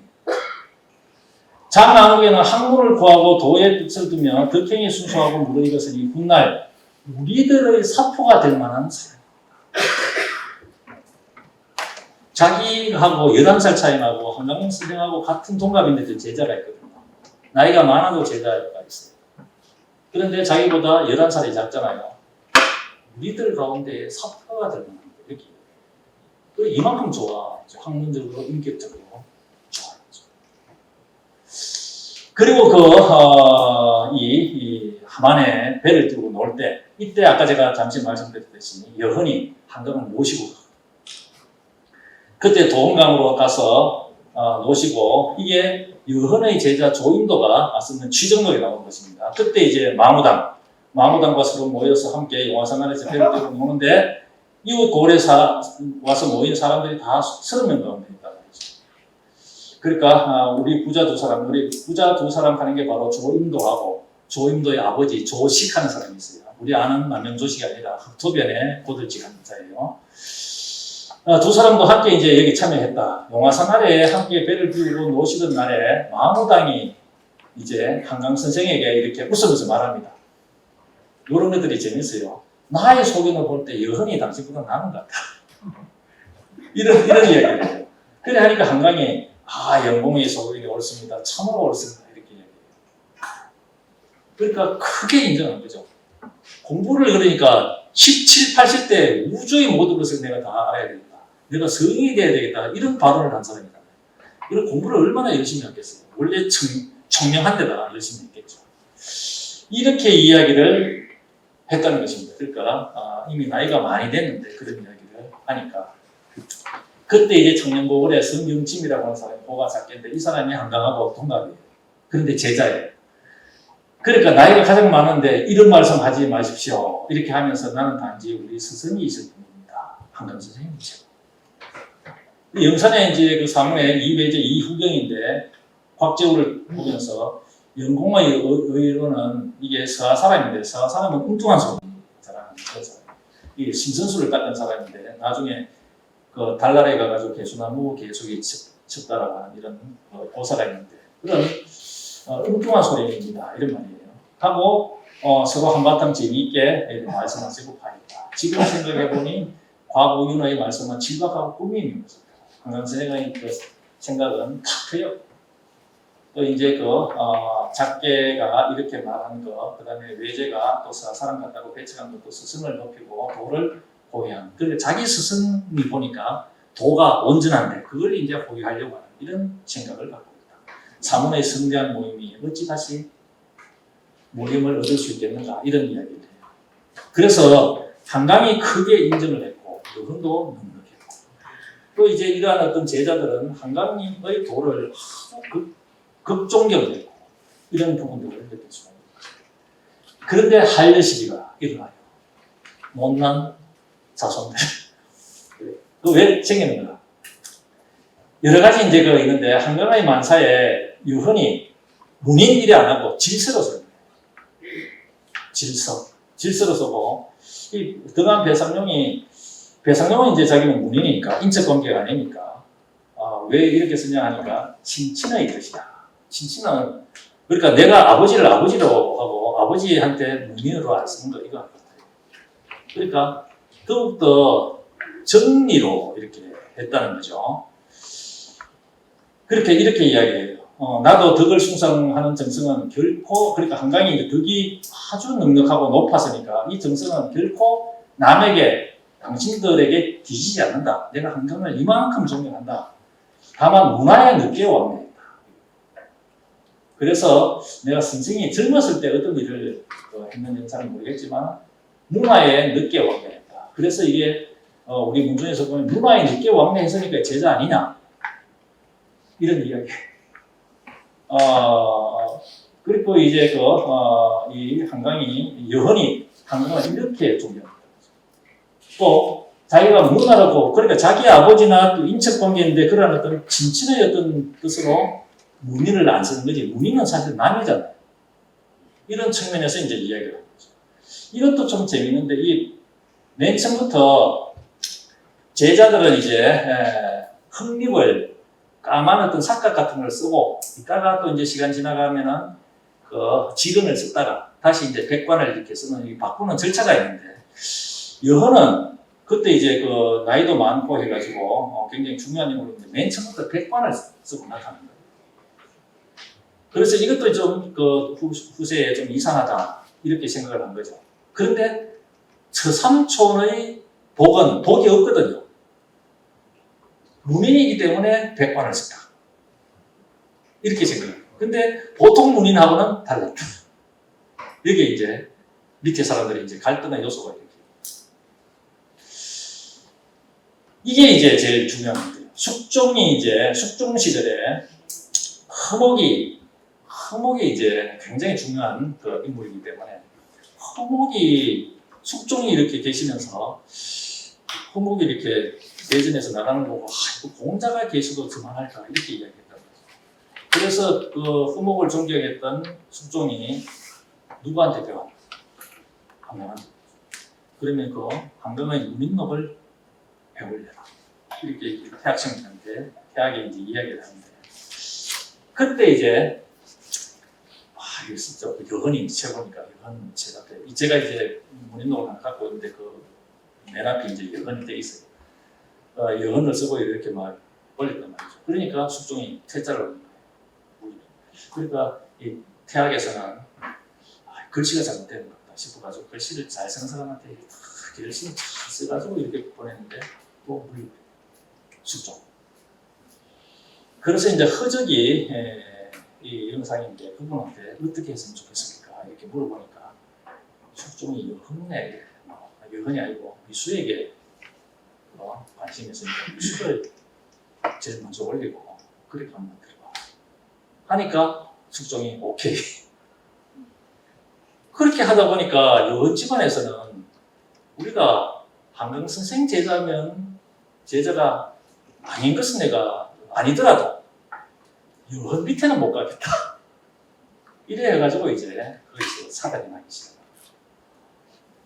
장나무계는 학문을 구하고 도에 뜻을 두며 덕행이 순수하고 무르익었으니 훗날 우리들의 사포가 될 만한 사람. 자기하고 11살 차이 나고 한강원 선생하고 같은 동갑인데도 제자가 있거든요. 나이가 많아도 제자가 있어요. 그런데 자기보다 11살이 작잖아요. 우리들 가운데 사포가 될 만한 거예요. 이렇게. 그리고 이만큼 좋아하죠. 학문적으로, 인격적으로 좋아하죠. 그리고 이 하만에 배를 들고 놀 때, 이때 아까 제가 잠시 말씀드렸듯이 여헌이 한강을 모시고 그때 도원강으로 가서 노시고 이게 여헌의 제자 조인도가 쓰는 취정록에 나온 것입니다. 그때 이제 마무당과 서로 모여서 함께 용화산안에서 배를 들고 노는데 이웃 고을에 와서 모인 사람들이 다 30명 가운데 있다고 했죠. 그러니까 우리 부자 두 사람 하는 게 바로 조임도하고 조임도의 아버지 조식하는 사람이 있어요. 우리 아는 남명조식이 아니라 흑토변의 고들직한 자예요. 두 사람도 함께 이제 여기 참여했다. 용화산 아래에 함께 배를 비우고 노시던 날에 마무당이 이제 한강 선생에게 이렇게 웃으면서 말합니다. 이런 것들이 재밌어요. 나의 소견을 볼 때 여흔이 당신보다 나은 것 같다. 이런 이야기를 해요. 그래 하니까 한강이 영봉의 소견이 옳습니다. 참으로 옳습니다. 이렇게 이야기해요. 그러니까 크게 인정한 거죠. 공부를 그러니까 17, 80대 우주의 모든 것을 내가 다 알아야 되겠다. 내가 성인이 돼야 되겠다. 이런 발언을 한 사람이잖아요. 이런 공부를 얼마나 열심히 했겠어요. 원래 청명한데다 열심히 했겠죠. 이렇게 이야기를 했다는 것입니다. 그러니까 이미 나이가 많이 됐는데 그런 이야기를 하니까 그때 이제 청년고을에 성경침이라고 하는 사람이 고가 작게인데 이 사람이 한강하고 동갑이에요. 그런데 제자예요. 그러니까 나이가 가장 많은데 이런 말씀 하지 마십시오. 이렇게 하면서 나는 단지 우리 스승이 있을 뿐입니다. 한강 선생님이죠. 영산에 이제 그 사무에 이배제 이후경인데 곽재우를 보면서 영공의 의로는 이게 서하 사람인데 서하 사람은 엉뚱한 소리 잘하는 거죠. 이게 신선수를 닦은 사람인데 나중에 그 달나라에 가가지고 개수나무 개속이 쳤다라고 하는 이런 고사가 있는데 그런 엉뚱한 소리입니다. 이런 말이에요. 하고 서로 한바탕 재미있게 말씀하시고 파니까 지금 생각해보니 과거윤의 말씀은 질박하고 꿈이 있는 것입니다. 한강 선생의 그 생각은 다 돼요. 또 이제 작게가 이렇게 말한 거, 그 다음에 외제가 또 사람 같다고 배척한 것도 스승을 높이고 도를 호위한. 근데 자기 스승이 보니까 도가 온전한데 그걸 이제 호위하려고 하는 이런 생각을 갖고 있다. 사문의 성대한 모임이 어찌 다시 모임을 얻을 수 있겠는가 이런 이야기를 해요. 그래서 한강이 크게 인정을 했고 여흔도 능력했고 또 이제 이러한 어떤 제자들은 한강님의 도를 아주 극존경했고 이런 부분들을 느낄 수가 있습니다. 그런데 한려시기가 일어나요. 못난 자손들. 그 왜 생기는가? 여러 가지 이제 있는데 한강의 만사에 유흔이 문인 일이 안 하고 질서로 써요. 질서로 쓰고 이 등한 배상룡은 이제 자기는 문인이니까 인적 관계가 아니니까 왜 이렇게 쓰냐 하니까 친친의 뜻이다. 친친은 그러니까 내가 아버지를 아버지로 하고 아버지한테 문인으로 안 쓰는 거 이거 같아요. 그러니까 더욱더 정리로 이렇게 했다는 거죠. 이렇게 이야기해요. 나도 덕을 숭상하는 정성은 결코 그러니까 한강이 이제 덕이 아주 넉넉하고 높았으니까 이 정성은 결코 남에게 당신들에게 뒤지지 않는다. 내가 한강을 이만큼 존경한다. 다만 문화에 늦게 왕래했다. 그래서 내가 선생이 젊었을 때 어떤 일을 했는지는 잘 모르겠지만 문화에 늦게 왕래했다. 그래서 이게 우리 문중에서 보면 문화에 늦게 왕래했으니까 제자 아니냐 이런 이야기. 그리고 이제 이 한강이 여헌이 한강을 이렇게 존경합니다. 또 자기가 문화라고 그러니까 자기 아버지나 또 인척 관계인데 그런 어떤 친친의 어떤 뜻으로 문인을 안 쓰는 거지. 문인은 사실 남이잖아요. 이런 측면에서 이제 이야기를 하는 거죠. 이것도 좀 재밌는데 맨 처음부터 제자들은 이제 흑립을 까만 어떤 삭각 같은 걸 쓰고 이따가 또 이제 시간 지나가면은 지근을 썼다가 다시 이제 백관을 이렇게 쓰는 이 바꾸는 절차가 있는데 여헌은 그때 이제 나이도 많고 해가지고 굉장히 중요한 인물인데 맨 처음부터 백관을 쓰고 나타난 거예요. 그래서 이것도 좀 후세에 좀 이상하다 이렇게 생각을 한 거죠. 그런데 처삼촌의 독이 없거든요. 문인이기 때문에 백관을 썼다. 이렇게 생각해요. 근데 보통 문인하고는 달랐다. 이게 이제 밑에 사람들이 이제 갈등의 요소가 이렇게. 이게 이제 제일 중요한 거예요. 숙종 시절에 허목이 이제 굉장히 중요한 인물이기 때문에 숙종이 이렇게 계시면서 허목이 이렇게 대전에서 나가는 거고 이거 공자가 계셔도 그만할까 이렇게 이야기했단 말이죠. 그래서 허목을 존경했던 숙종이 누구한테 배웠나? 한강한테. 그러면 한강의 유민록을 배우려라. 이렇게 태학생한테 태학에 이제 이야기를 하는데 그때 이제 이게 진짜 여건이 최고니까 여건 제가 이제 문인록을 하나 갖고 있는데 그 맨 앞에 이제 여건이 돼 있어요. 여건을 쓰고 이렇게 막 올렸단 말이죠. 그러니까 숙종이 퇴짜를 올린 거예요. 그러니까 이 태학에서는 글씨가 잘못된 것 같다 싶어가지고 글씨를 잘 쓰는 사람한테 글씨를 잘 써가지고 이렇게 보냈는데 또 물리 숙종. 그래서 이제 허적이 이 영상인데 그분한테 어떻게 했으면 좋겠습니까? 이렇게 물어보니까 숙종이 여헌에 여헌이 아니고 미수에게 관심이 있으니까 미수를 제일 먼저 올리고 그렇게 한번 들어봐 하니까 숙종이 오케이. 그렇게 하다 보니까 여헌 집안에서는 우리가 한강 선생 제자면 제자가 아닌 것은 내가 아니더라도 여헌 밑에는 못 가겠다. 이래 해가지고 이제 거기서 사단이 나기 시작합니다.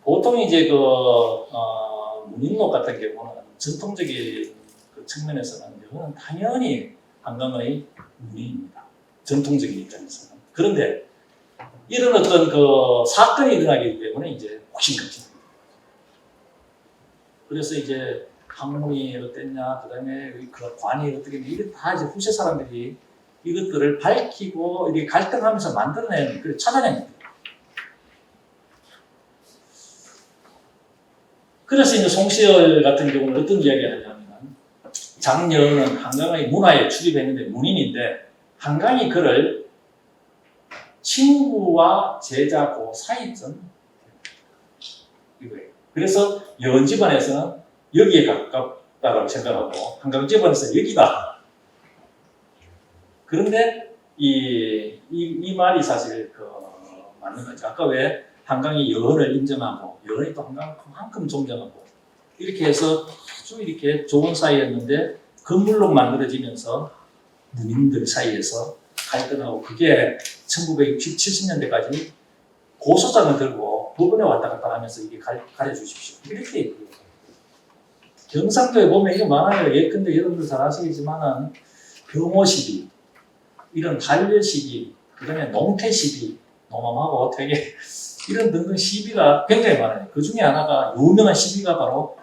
보통 이제 문인록 같은 경우는 전통적인 그 측면에서는 여헌은 당연히 한강의 문인입니다. 전통적인 입장에서는. 그런데 이런 어떤 그 사건이 일어나기 때문에 이제 혹신각신합니다. 그래서 이제 학문이 어땠냐, 그 다음에 그 관이 어떻게, 이게 다 이제 후세 사람들이 이것들을 밝히고 이렇게 갈등하면서 만들어낸, 그래 찾아낸 거예요. 그래서 이제 송시열 같은 경우는 어떤 이야기를 하냐면, 장여는 한강의 문화에 출입했는데 문인인데, 한강이 그를 친구와 제자 그 사이쯤 이거예요. 그래서 여헌 집안에서는 여기에 가깝다고 생각하고 한강 집안에서 여기다. 그런데 이 말이 사실 맞는 거죠. 아까 왜 한강이 여헌을 인정하고 여헌이 또 한강을 그만큼 존경하고 이렇게 해서 아주 이렇게 좋은 사이였는데 건물로 만들어지면서 문인들 사이에서 갈등하고 그게 1970년대까지 고소장을 들고 법원에 왔다 갔다 하면서 이게 가려주십시오. 이렇게 있고요. 경상도에 보면 이게 많아요. 예컨대 여러분들 잘 아시겠지만은 병호 시비, 이런 반려 시비, 그 다음에 농태 시비, 농암하고 되게 이런 등등 시비가 굉장히 많아요. 그 중에 하나가 유명한 시비가 바로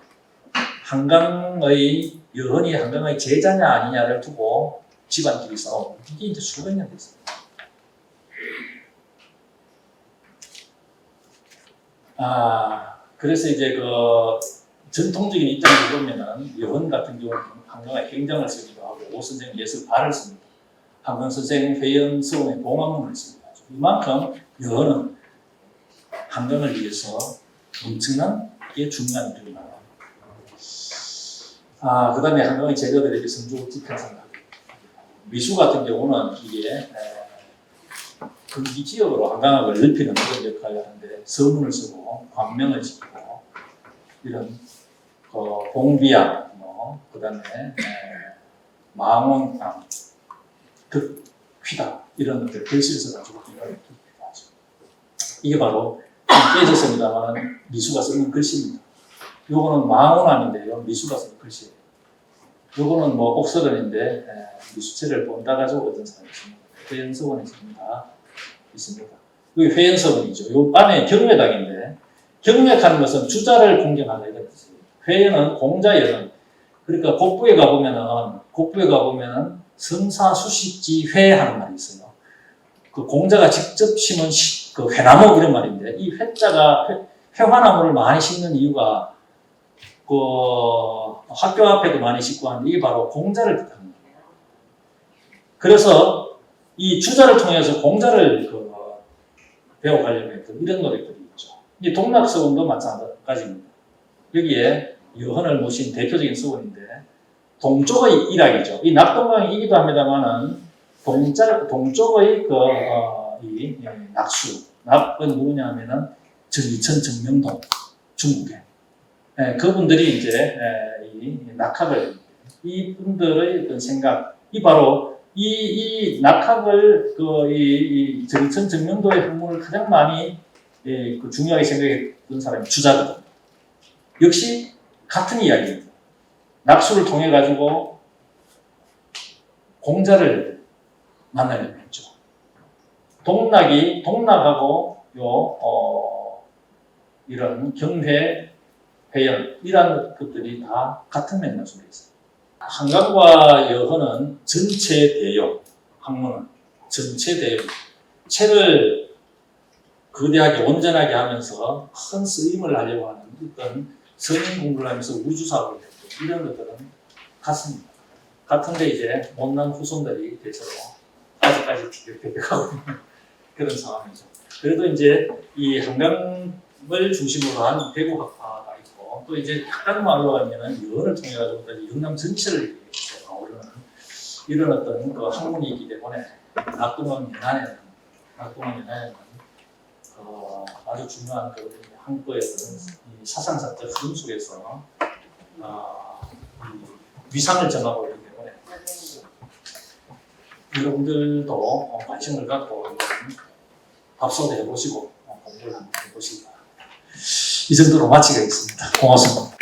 한강의 여헌이 한강의 제자냐 아니냐를 두고 집안끼리 싸우고 이게 이제 수백 년 됐어요. 그래서 이제 그 전통적인 입장에서 보면은 여헌 같은 경우는 한강의 행장을 쓰기도 하고 오 선생 예술 발을 씁니다. 한강 선생 회연 서원의 봉화문을 씁니다. 이만큼 여헌은 한강을 위해서 엄청나게 중요한 일을 합니다. 그 다음에 한강의 제자들에게 성적을 지켜서 미수 같은 경우는 이게 이 지역으로 한강학을 넓히는 그런 역할을 하는데 서문을 쓰고 관명을 지키고 이런 봉비양, 그 다음에 망원, 휘다 이런 것들 글씨를 써가지고 이걸 하죠. 이게 바로 깨졌습니다만 미수가 쓰는 글씨입니다. 요거는 망원암인데요, 미수가 쓰는 글씨예요. 요거는 옥서른인데 미수체를 본다가지고 어떤 사람이 있습니다. 회연서원에서 다 있습니다. 여기 회연서원이죠. 요 안에 경매당인데 경매하는 것은 주자를 공경하다 이런 뜻이에요. 회연은 공자연은 그러니까 곡부에 가보면은 성사수식지 회하는 말이 있어요. 그 공자가 직접 심은 그 회나무 이런 말인데 이 회자가 회화나무를 많이 심는 이유가 그 학교 앞에도 많이 심고 하는데 이게 바로 공자를 뜻하는 거예요. 그래서 이 주자를 통해서 공자를 배워가려고 했던 이런 노력들이 있죠. 이 동락서원도 마찬가지입니다. 여기에 여헌을 모신 대표적인 서원인데 동쪽의 일학이죠. 이 낙동강이기도 합니다만은 동쪽의 이 낙수, 낙은 누구냐 하면은 정이천 정명동 중국에 그분들이 이제 이 낙학을 이 분들의 어떤 생각, 이 바로 이 낙학을 이 정이천 정명도의 학문을 가장 많이 중요하게 생각했던 사람이 주자거든요. 역시 같은 이야기입니다. 낙수를 통해 가지고 공자를 만나려고 했죠. 동락하고 이런 경회, 회연 이런 것들이 다 같은 맥락 속에 있어요. 한강과 여허는 전체 대용, 학문은 전체 대용, 체를 거대하게 온전하게 하면서 큰 쓰임을 하려고 하는 어떤 선인 공부를 하면서 우주사업을 했고 이런 것들은 같습니다. 같은데 이제 못난 후손들이 대체로 아직까지 티격태격하고 있는 그런 상황이죠. 그래도 이제 이 한강을 중심으로 한 대구학파가 있고 또 이제 다른 말로 하면은 여언을 통해 가지고 영남 전체를 얘기해서 나오는 이런 어떤 그 학문이 있기 때문에 낙동원 연안에는 아주 중요한 그 한국의 이 사상사적 흐름 속에서 이 위상을 정하고 있기 때문에 여러분들도 관심을 갖고 밥솥 해보시고 공부를 한번 해보시기 바랍니다. 이 정도로 마치겠습니다. 고맙습니다.